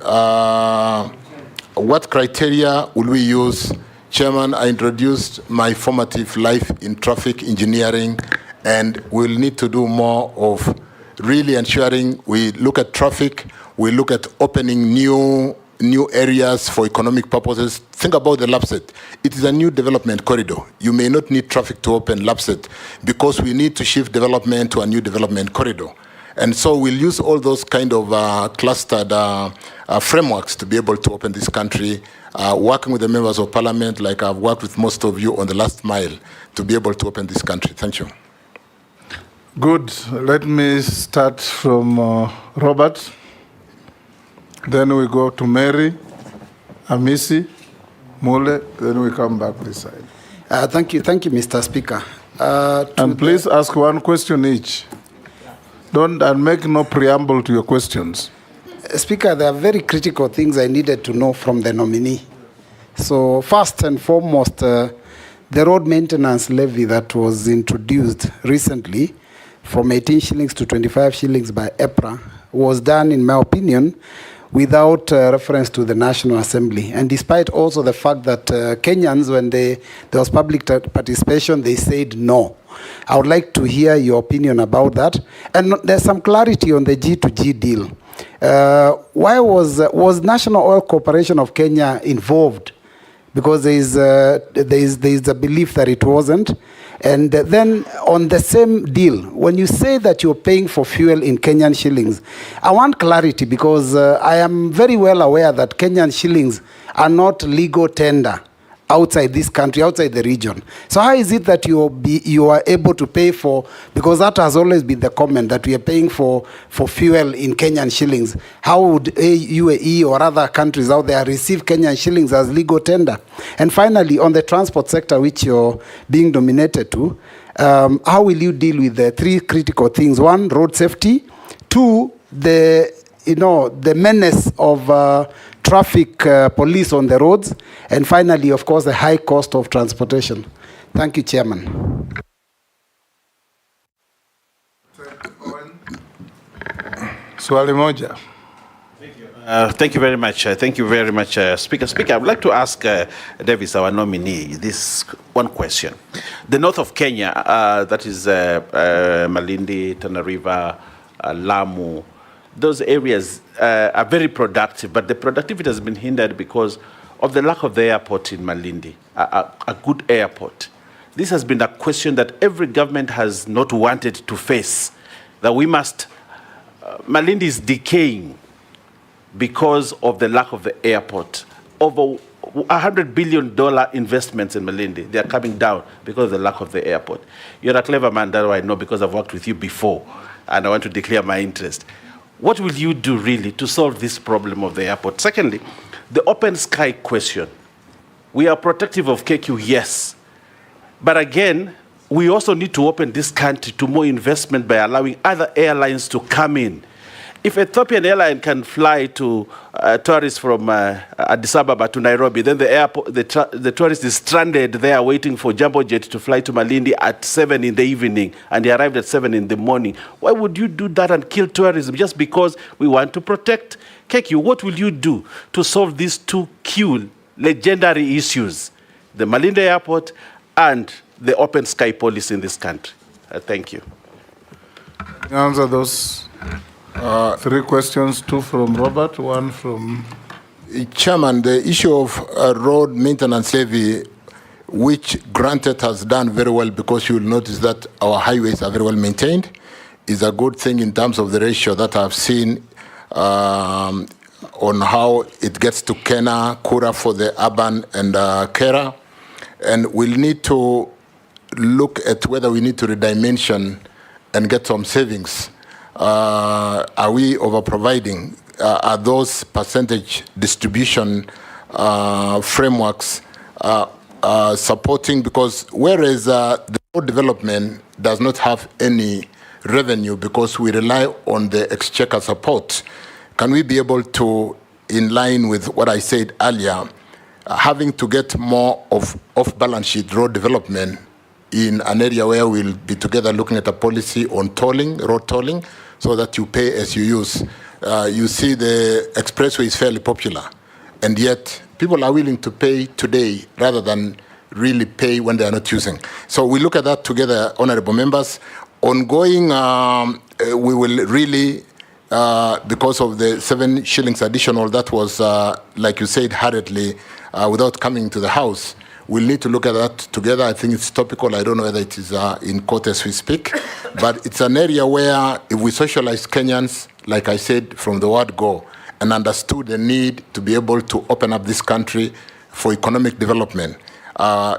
what criteria will we use? Chairman, I introduced my formative life in traffic engineering, and we'll need to do more of really ensuring we look at traffic, we look at opening new areas for economic purposes. Think about the Lapset. It is a new development corridor. You may not need traffic to open Lapset because we need to shift development to a new development corridor. And so we'll use all those kind of clustered frameworks to be able to open this country, working with the members of parliament, like I've worked with most of you on the last mile, to be able to open this country. Thank you. Good. Let me start from Robert. Then we go to Mary, Amisi, Mule, then we come back this side. Thank you, Mr. Speaker. And please ask one question each. Don't and make no preamble to your questions. Speaker, there are very critical things I needed to know from the nominee. So first and foremost, the road maintenance levy that was introduced recently from 18 shillings to 25 shillings by EPRA was done, in my opinion, without reference to the National Assembly. And despite also the fact that Kenyans, when there was public participation, they said no. I would like to hear your opinion about that. And there's some clarity on the G2G deal. Why was National Oil Corporation of Kenya involved? Because there is a belief that it wasn't. And then on the same deal, when you say that you're paying for fuel in Kenyan shillings, I want clarity because I am very well aware that Kenyan shillings are not legal tender outside this country, outside the region. So how is it that you are able to pay for, because that has always been the comment, that we are paying for fuel in Kenyan shillings. How would UAE or other countries out there receive Kenyan shillings as legal tender? And finally, on the transport sector, which you're being dominated to, how will you deal with the three critical things? One, road safety. Two, the menace of traffic police on the roads, and finally, of course, the high cost of transportation. Thank you, Chairman. Swali moja. Thank you very much. Thank you very much, Speaker. Speaker, I would like to ask Davies, our nominee, this one question. The north of Kenya, that is Malindi, Tana River, Lamu, those areas are very productive, but the productivity has been hindered because of the lack of the airport in Malindi, a good airport. This has been a question that every government has not wanted to face, that we must, Malindi is decaying because of the lack of the airport. Over $100 billion investments in Malindi, they are coming down because of the lack of the airport. You're a clever man, that I know because I've worked with you before, and I want to declare my interest. What will you do really to solve this problem of the airport? Secondly, the open sky question. We are protective of KQ, yes. But again, we also need to open this country to more investment by allowing other airlines to come in. If Ethiopian airline can fly to tourists from Addis Ababa to Nairobi, then the airport, the tourist is stranded there waiting for Jumbo Jet to fly to Malindi at 7 in the evening, and they arrived at 7 in the morning. Why would you do that and kill tourism just because we want to protect KQ? What will you do to solve these two key legendary issues, the Malindi airport and the open sky policy in this country? Thank you. Answer those three questions, two from Robert, one from... Chairman, the issue of road maintenance levy, which granted has done very well, because you will notice that our highways are very well maintained, is a good thing in terms of the ratio that I've seen on how it gets to Kena, Kura for the urban, and Kera. And we'll need to look at whether we need to redimension and get some savings. Are we over-providing? Are those percentage distribution frameworks supporting? Because whereas the road development does not have any revenue because we rely on the exchequer support, can we be able to, in line with what I said earlier, having to get more of off-balance sheet road development in an area where we'll be together looking at a policy on tolling, road tolling, so that you pay as you use. You see the expressway is fairly popular, and yet people are willing to pay today rather than really pay when they are not using. So we look at that together, honorable members. Ongoing, we will really, because of the 7 shillings additional, that was, like you said, hurriedly, without coming to the House, we'll need to look at that together. I think it's topical. I don't know whether it is in court as we speak. But it's an area where if we socialize Kenyans, like I said, from the word go, and understood the need to be able to open up this country for economic development,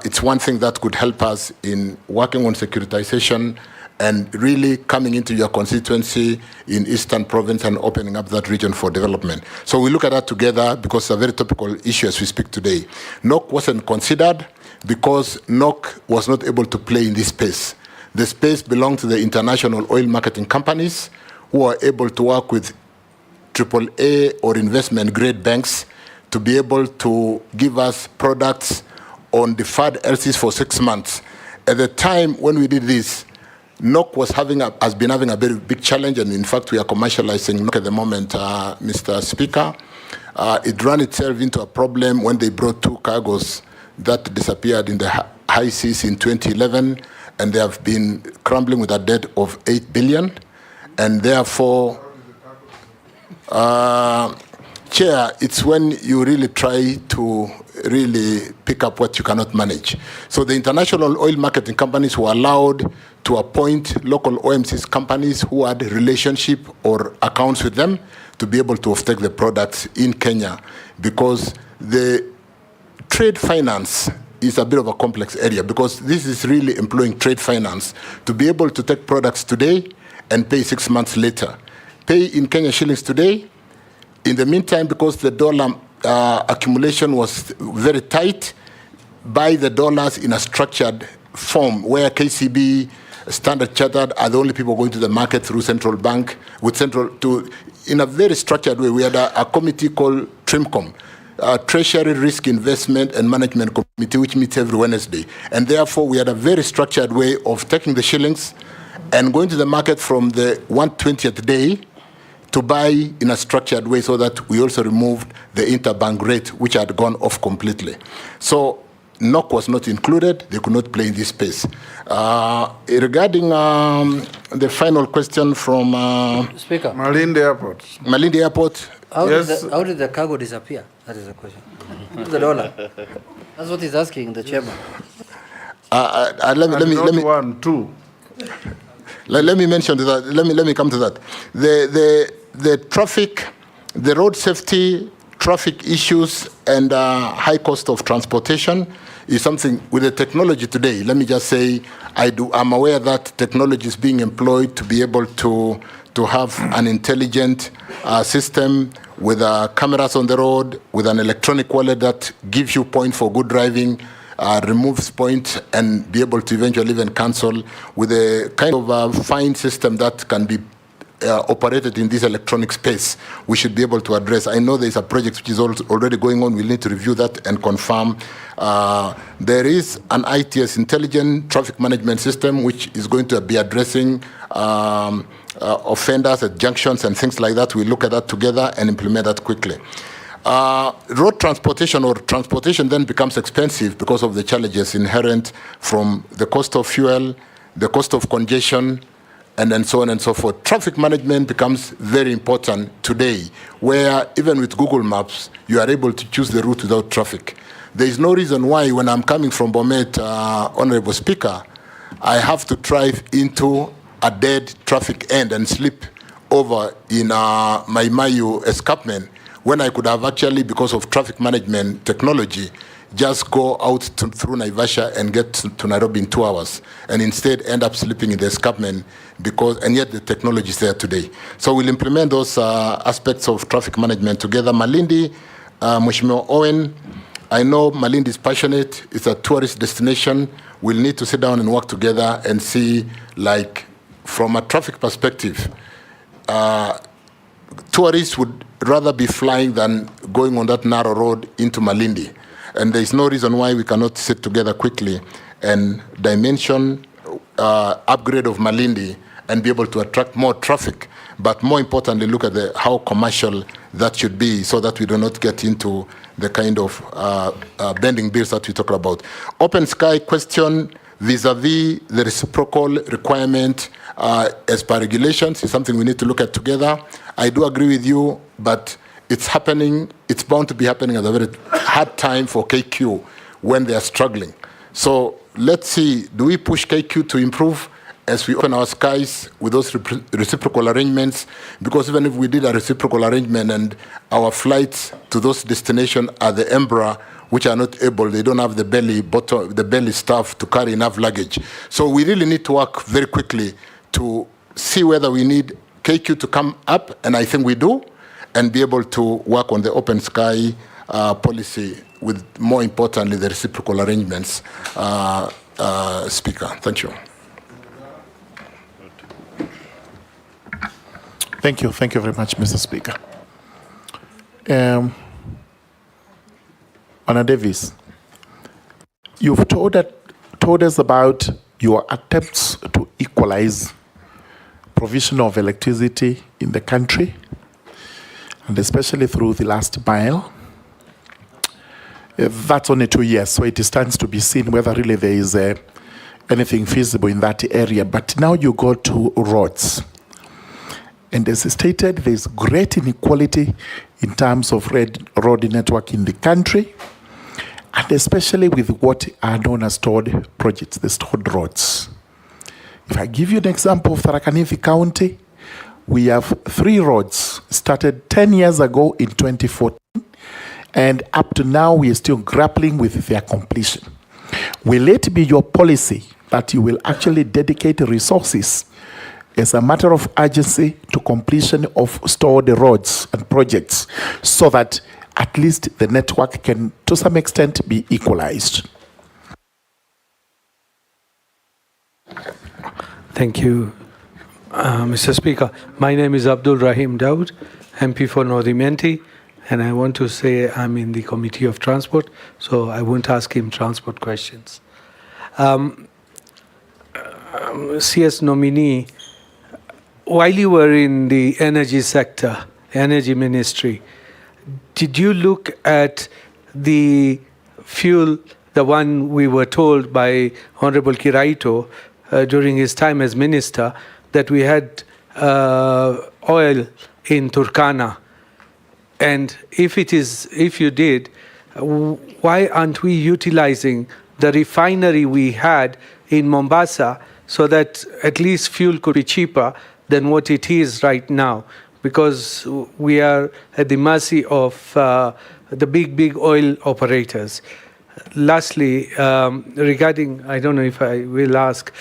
it's one thing that could help us in working on securitization and really coming into your constituency in Eastern Province and opening up that region for development. So we look at that together because it's a very topical issue as we speak today. NOC wasn't considered because NOC was not able to play in this space. The space belonged to the international oil marketing companies who are able to work with AAA or investment grade banks to be able to give us products on deferred LCs for 6 months. At the time when we did this, NOC has been having a very big challenge, and in fact we are commercializing NOC at the moment, Mr. Speaker. It ran itself into a problem when they brought 2 cargoes that disappeared in the high seas in 2011, and they have been crumbling with a debt of 8 billion, and therefore Chair, it's when you really try to really pick up what you cannot manage. So the international oil marketing companies were allowed to appoint local OMCs companies who had a relationship or accounts with them to be able to offtake the products in Kenya, because the trade finance is a bit of a complex area, because this is really employing trade finance to be able to take products today and pay 6 months later. Pay in Kenya shillings today. In the meantime, because the dollar accumulation was very tight, buy the dollars in a structured form where KCB, Standard Chartered are the only people going to the market through central bank, with in a very structured way. We had a committee called TRIMCOM, Treasury Risk Investment and Management Committee, which meets every Wednesday. And therefore, we had a very structured way of taking the shillings and going to the market from the 120th day to buy in a structured way, so that we also removed the interbank rate, which had gone off completely. So NOC was not included. They could not play in this space. Regarding the final question from Speaker, Malindi Airport. Malindi Airport, how, Yes. how did the cargo disappear? That is the question. The dollar. That's what he's asking the chairman. let me One, two. Let me mention that. Let me come to that. The traffic, the road safety, traffic issues, and high cost of transportation is something with the technology today. Let me just say, I'm aware that technology is being employed to be able to have an intelligent system with cameras on the road, with an electronic wallet that gives you point for good driving, removes point, and be able to eventually even cancel, with a kind of fine system that can be operated in this electronic space. We should be able to address. I know there's a project which is already going on. We'll need to review that and confirm. There is an ITS, Intelligent Traffic Management System, which is going to be addressing offenders at junctions and things like that. We'll look at that together and implement that quickly. Road transportation or transportation then becomes expensive because of the challenges inherent from the cost of fuel, the cost of congestion, and then so on and so forth. Traffic management becomes very important today, where even with Google Maps, you are able to choose the route without traffic. There is no reason why, when I'm coming from Bomet, Honorable Speaker, I have to drive into a dead traffic end and slip over in my Mayu escarpment, when I could have actually, because of traffic management technology, just go out through Naivasha and get to Nairobi in 2 hours, and instead end up sleeping in the escarpment, and yet the technology is there today. So we'll implement those aspects of traffic management together. Malindi, Mheshimiwa Owen, I know Malindi is passionate. It's a tourist destination. We'll need to sit down and work together and see, like, from a traffic perspective, tourists would rather be flying than going on that narrow road into Malindi. And there is no reason why we cannot sit together quickly and dimension upgrade of Malindi and be able to attract more traffic. But more importantly, look at how commercial that should be, so that we do not get into the kind of bending bills that we talk about. Open sky question vis-a-vis the reciprocal requirement as per regulations is something we need to look at together. I do agree with you, but it's happening. It's bound to be happening at a very hard time for KQ when they are struggling. So let's see, do we push KQ to improve as we open our skies with those reciprocal arrangements? Because even if we did a reciprocal arrangement and our flights to those destinations are the Embraer, which are not able, they don't have the belly staff to carry enough luggage. So we really need to work very quickly to see whether we need KQ to come up, and I think we do, and be able to work on the open sky policy with, more importantly, the reciprocal arrangements. Speaker, thank you. Thank you very much, Mr. Speaker. Honour Davies, you've told us about your attempts to equalize provision of electricity in the country, and especially through the last mile. That's only 2 years, so it stands to be seen whether really there is anything feasible in that area. But now you go to roads. And as stated, there's great inequality in terms of road network in the country, and especially with what are known as stored projects, the stored roads. If I give you an example of Tharaka Nithi County, we have 3 roads started 10 years ago in 2014, and up to now we are still grappling with their completion. Will it be your policy that you will actually dedicate resources as a matter of urgency to completion of stored roads and projects so that at least the network can, to some extent, be equalized? Thank you, Mr. Speaker. My name is Abdul Rahim Daud, MP for Northimenti, and I want to say I'm in the Committee of Transport, so I won't ask him transport questions. CS nominee, while you were in the energy sector, energy ministry, did you look at the fuel, the one we were told by Honorable Kiraito during his time as minister, that we had oil in Turkana? And if you did, why aren't we utilizing the refinery we had in Mombasa so that at least fuel could be cheaper than what it is right now? Because we are at the mercy of the big oil operators. Lastly, regarding, I don't know if I will ask,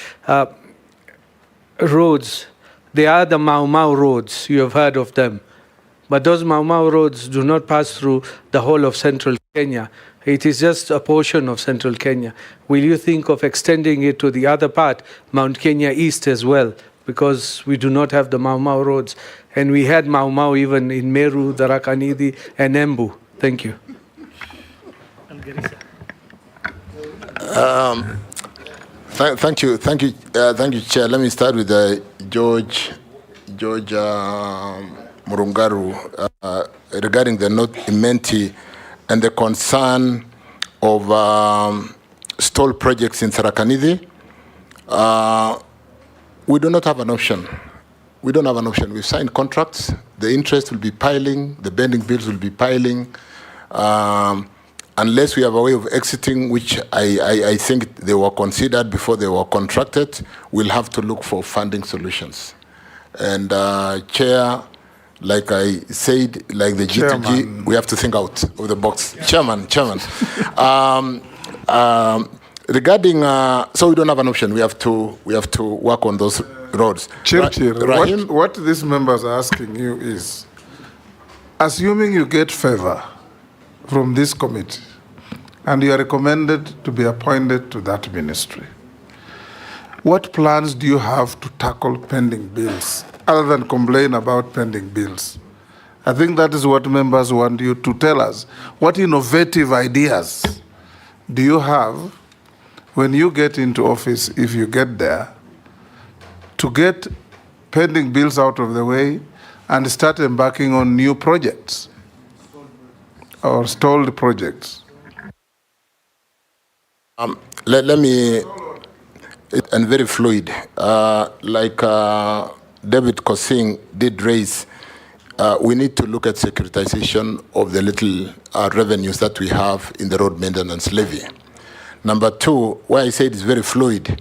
roads, they are the Mau Mau roads, you have heard of them. But those Mau Mau roads do not pass through the whole of central Kenya. It is just a portion of central Kenya. Will you think of extending it to the other part, Mount Kenya East as well? Because we do not have the Mau Mau roads. And we had Mau Mau even in Meru, Tharaka Nithi, and Embu. Thank you. Thank you, Chair. Let me start with George Murungaru regarding the Northimenti and the concern of stalled projects in Tharaka Nithi. We do not have an option. We don't have an option. We've signed contracts. The interest will be piling. The bending bills will be piling. Unless we have a way of exiting, which I think they were considered before they were contracted, we'll have to look for funding solutions. And Chair, like I said, like the G2G, we have to think out of the box. Chairman. Regarding, so we don't have an option. We have to work on those roads. Chirchir, what these members are asking you is, assuming you get favor from this committee and you are recommended to be appointed to that ministry, what plans do you have to tackle pending bills other than complain about pending bills? I think that is what members want you to tell us. What innovative ideas do you have when you get into office, if you get there, to get pending bills out of the way and start embarking on new projects or stalled projects? Let me, and very fluid, like David Kosing did raise, we need to look at securitization of the little revenues that we have in the road maintenance levy. Number two, why I say it's very fluid,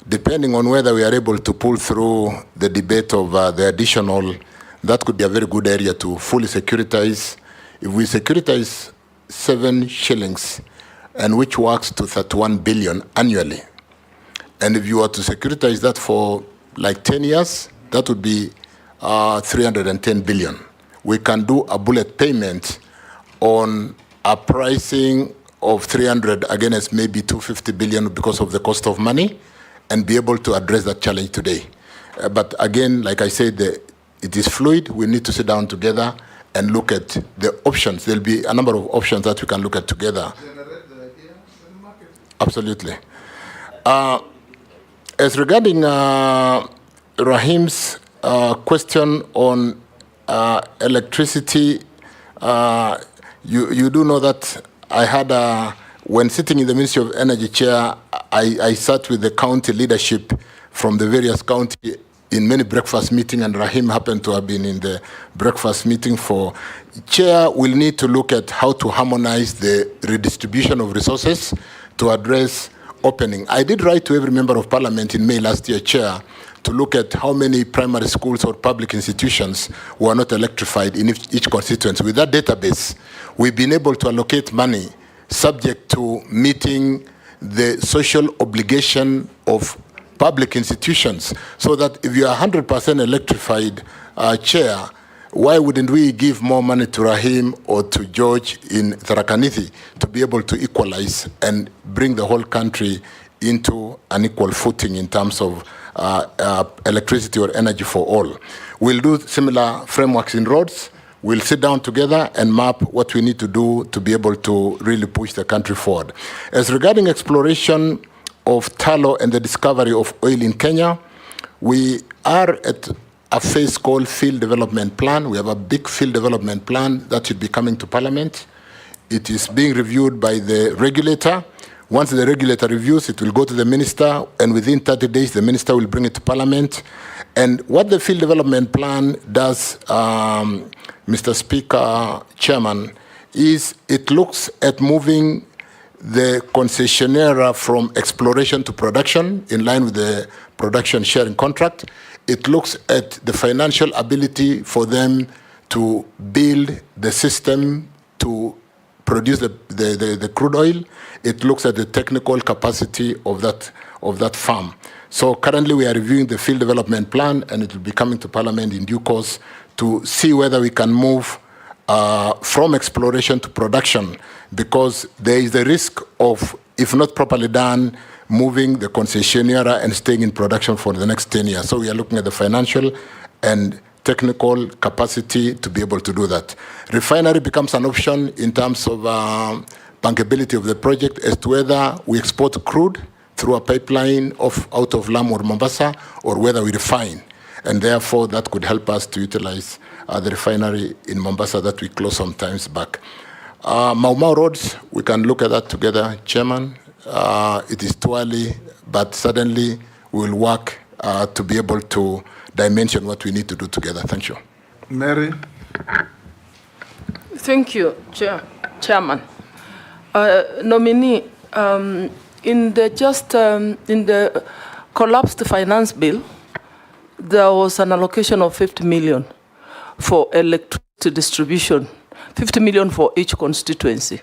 depending on whether we are able to pull through the debate of the additional, that could be a very good area to fully securitize. If we securitize 7 shillings, and which works to 31 billion annually, and if you were to securitize that for like 10 years, that would be 310 billion. We can do a bullet payment on a pricing of 300 against maybe 250 billion because of the cost of money, and be able to address that challenge today. But again, like I said, it is fluid. We need to sit down together and look at the options. There'll be a number of options that we can look at together. Absolutely. As regarding Rahim's question on electricity, you do know that I had, when sitting in the Ministry of Energy chair, I sat with the county leadership from the various county in many breakfast meetings, and Rahim happened to have been in the breakfast meeting for. Chair will need to look at how to harmonize the redistribution of resources to address opening. I did write to every member of parliament in May last year, Chair, to look at how many primary schools or public institutions were not electrified in each constituency. With that database, we've been able to allocate money subject to meeting the social obligation of public institutions, so that if you are 100% electrified, Chair, why wouldn't we give more money to Rahim or to George in Tharakanithi to be able to equalize and bring the whole country into an equal footing in terms of electricity or energy for all? We'll do similar frameworks in roads. We'll sit down together and map what we need to do to be able to really push the country forward. As regarding exploration of tallow and the discovery of oil in Kenya, we are at a phase called Field Development Plan. We have a big field development plan that should be coming to Parliament. It is being reviewed by the regulator. Once the regulator reviews, it will go to the minister, and within 30 days, the minister will bring it to Parliament. And what the field development plan does, Mr. Speaker, Chairman, is it looks at moving the concessionaire from exploration to production in line with the production sharing contract. It looks at the financial ability for them to build the system to produce the crude oil. It looks at the technical capacity of that farm. So currently we are reviewing the field development plan, and it will be coming to Parliament in due course to see whether we can move from exploration to production, because there is the risk of, if not properly done, moving the concessionaire and staying in production for the next 10 years. So we are looking at the financial and technical capacity to be able to do that. Refinery becomes an option in terms of bankability of the project as to whether we export crude through a pipeline out of Lamu or Mombasa, or whether we refine. And therefore, that could help us to utilize the refinery in Mombasa that we closed some times back. Mau Mau roads, we can look at that together, Chairman. It is too early, but suddenly we will work to be able to dimension what we need to do together. Thank you. Mary? Thank you, Chairman. Nominee, in the collapsed finance bill, there was an allocation of 50 million for electricity distribution, 50 million for each constituency.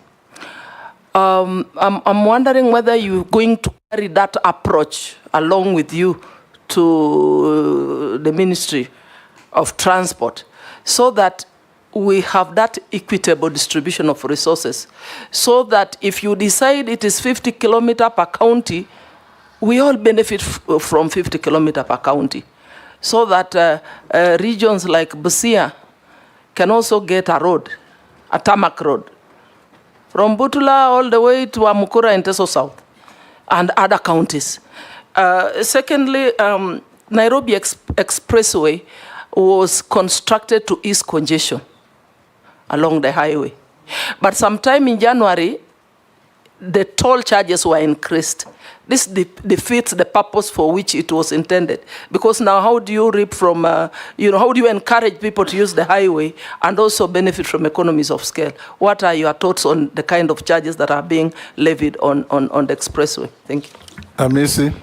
I'm wondering whether you're going to carry that approach along with you to the Ministry of Transport, so that we have that equitable distribution of resources, so that if you decide it is 50 kilometers per county, we all benefit from 50 kilometers per county, so that regions like Busia can also get a road, a tarmac road, from Butula all the way to Amukura and Teso South, and other counties. Secondly, Nairobi Expressway was constructed to ease congestion along the highway. But sometime in January, the toll charges were increased. This defeats the purpose for which it was intended. Because now how do you reap from, how do you encourage people to use the highway and also benefit from economies of scale? What are your thoughts on the kind of charges that are being levied on the expressway? Thank you. Amisi?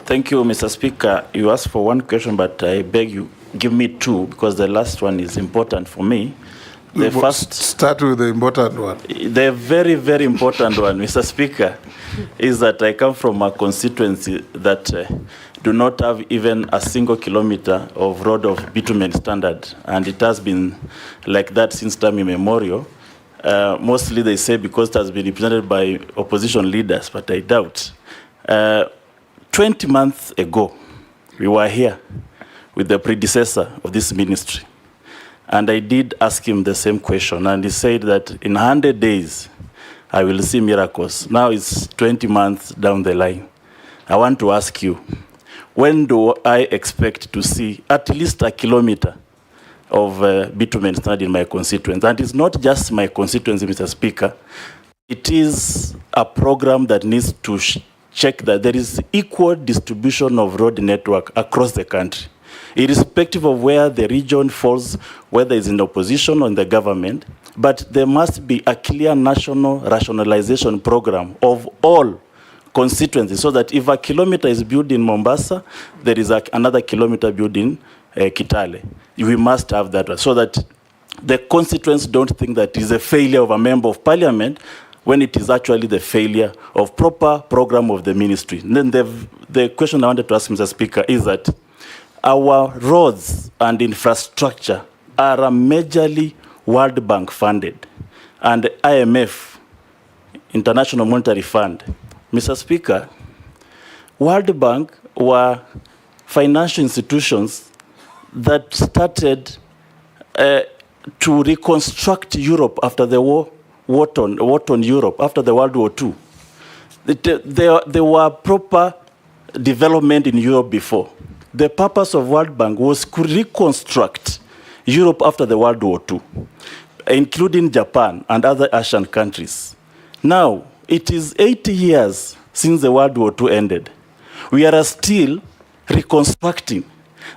Thank you, Mr. Speaker. You asked for one question, but I beg you, give me two, because the last one is important for me. The first, start with the important one. The very, very important one, Mr. Speaker, is that I come from a constituency that do not have even a single kilometer of road of bitumen standard, and it has been like that since time immemorial. Mostly they say because it has been represented by opposition leaders, but I doubt. 20 months ago, we were here with the predecessor of this ministry. And I did ask him the same question, and he said that in 100 days, I will see miracles. Now it's 20 months down the line. I want to ask you, when do I expect to see at least a kilometer of bitumen standard in my constituency? And it's not just my constituency, Mr. Speaker. It is a program that needs to check that there is equal distribution of road network across the country, irrespective of where the region falls, whether it's in opposition or in the government. But there must be a clear national rationalization program of all constituencies, so that if a kilometer is built in Mombasa, there is another kilometer built in Kitale. We must have that, so that the constituents don't think that it is a failure of a member of parliament, when it is actually the failure of proper program of the ministry. And then the question I wanted to ask Mr. Speaker is that our roads and infrastructure are majorly World Bank funded, and IMF, International Monetary Fund. Mr. Speaker, World Bank were financial institutions that started to reconstruct Europe after the war torn Europe, after the World War II. There were proper development in Europe before. The purpose of World Bank was to reconstruct Europe after the World War II, including Japan and other Asian countries. Now, it is 80 years since the World War II ended. We are still reconstructing.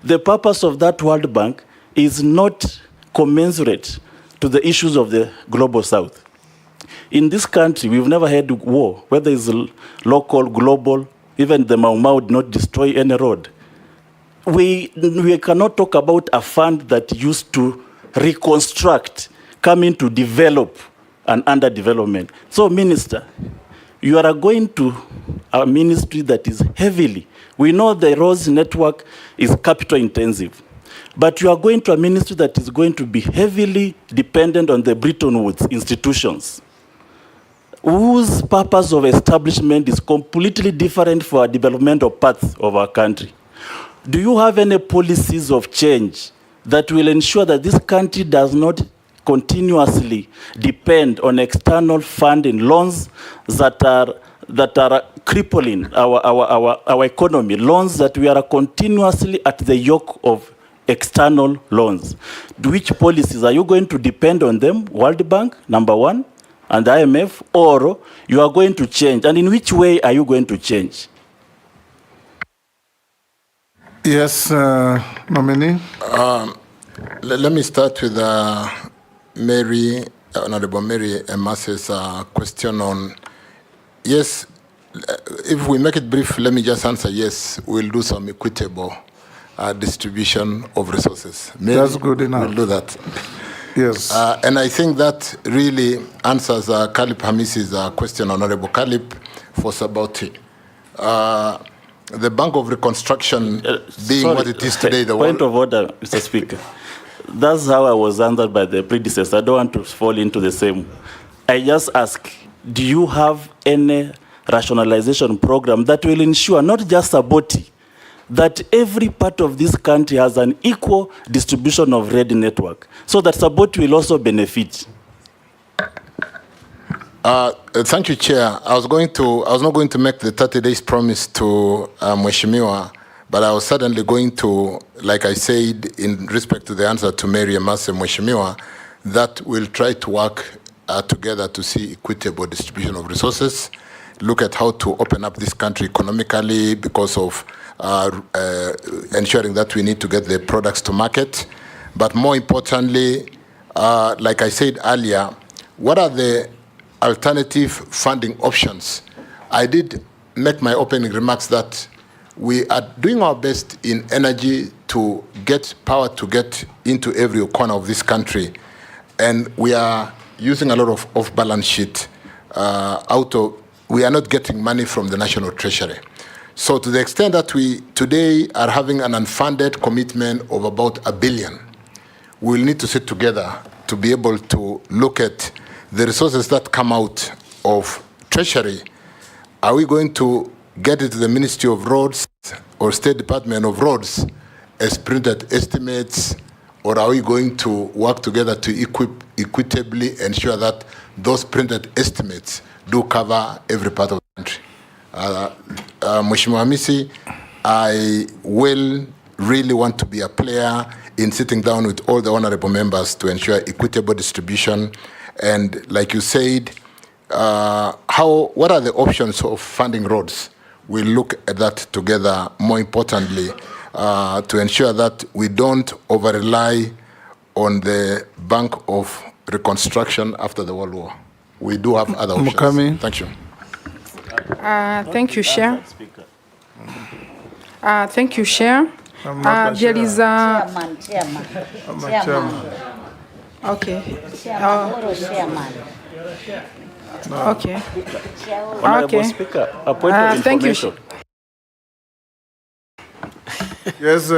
The purpose of that World Bank is not commensurate to the issues of the global South. In this country, we've never had war, whether it's local, global, even the Mau Mau did not destroy any road. We cannot talk about a fund that used to reconstruct, coming to develop an underdevelopment. So, Minister, you are going to a ministry that is heavily, we know the roads network is capital intensive, but you are going to a ministry that is going to be heavily dependent on the Bretton Woods institutions, whose purpose of establishment is completely different for a developmental path of our country. Do you have any policies of change that will ensure that this country does not continuously depend on external funding, loans that are crippling our economy, loans that we are continuously at the yoke of external loans? Which policies are you going to depend on them? World Bank, number one, and the IMF, or you are going to change? And in which way are you going to change? Yes, nominee. Let me start with Honorable Mary Emase's question on, yes, if we make it brief, let me just answer yes, we'll do some equitable distribution of resources. Mary, that's good enough. We'll do that. Yes. And I think that really answers Kalip Hamisi's question, Honorable Kalip, for Saboti. The Bank of Reconstruction being what it is today. The point of order, Mr. Speaker. That's how I was answered by the predecessor. I don't want to fall into the same. I just ask, do you have any rationalization program that will ensure, not just Saboti, that every part of this country has an equal distribution of red network, so that Saboti will also benefit? Thank you, Chair. I was not going to make the 30 days promise to Mheshimiwa, but I was certainly going to, like I said, in respect to the answer to Mary Emase Mheshimiwa, that we'll try to work together to see equitable distribution of resources, look at how to open up this country economically because of ensuring that we need to get the products to market. But more importantly, like I said earlier, what are the alternative funding options? I did make my opening remarks that we are doing our best in energy to get power to get into every corner of this country. And we are using a lot of off-balance sheet we are not getting money from the National Treasury. So to the extent that we today are having an unfunded commitment of about $1 billion, we'll need to sit together to be able to look at the resources that come out of Treasury. Are we going to get it to the Ministry of Roads or State Department of Roads as printed estimates, or are we going to work together to equitably ensure that those printed estimates do cover every part of the country? Mheshimiwa Hamisi, I will really want to be a player in sitting down with all the honorable members to ensure equitable distribution. And like you said, what are the options of funding roads? we'll look at that together, more importantly, to ensure that we don't over-rely on the Bank of Reconstruction after the World War. We do have other options. Mukami. Thank you. Thank you, Chair. Thank you, Chair. There is a... Chairman. Okay. Okay. Honorable Okay. Speaker, a point of Thank you. Yes,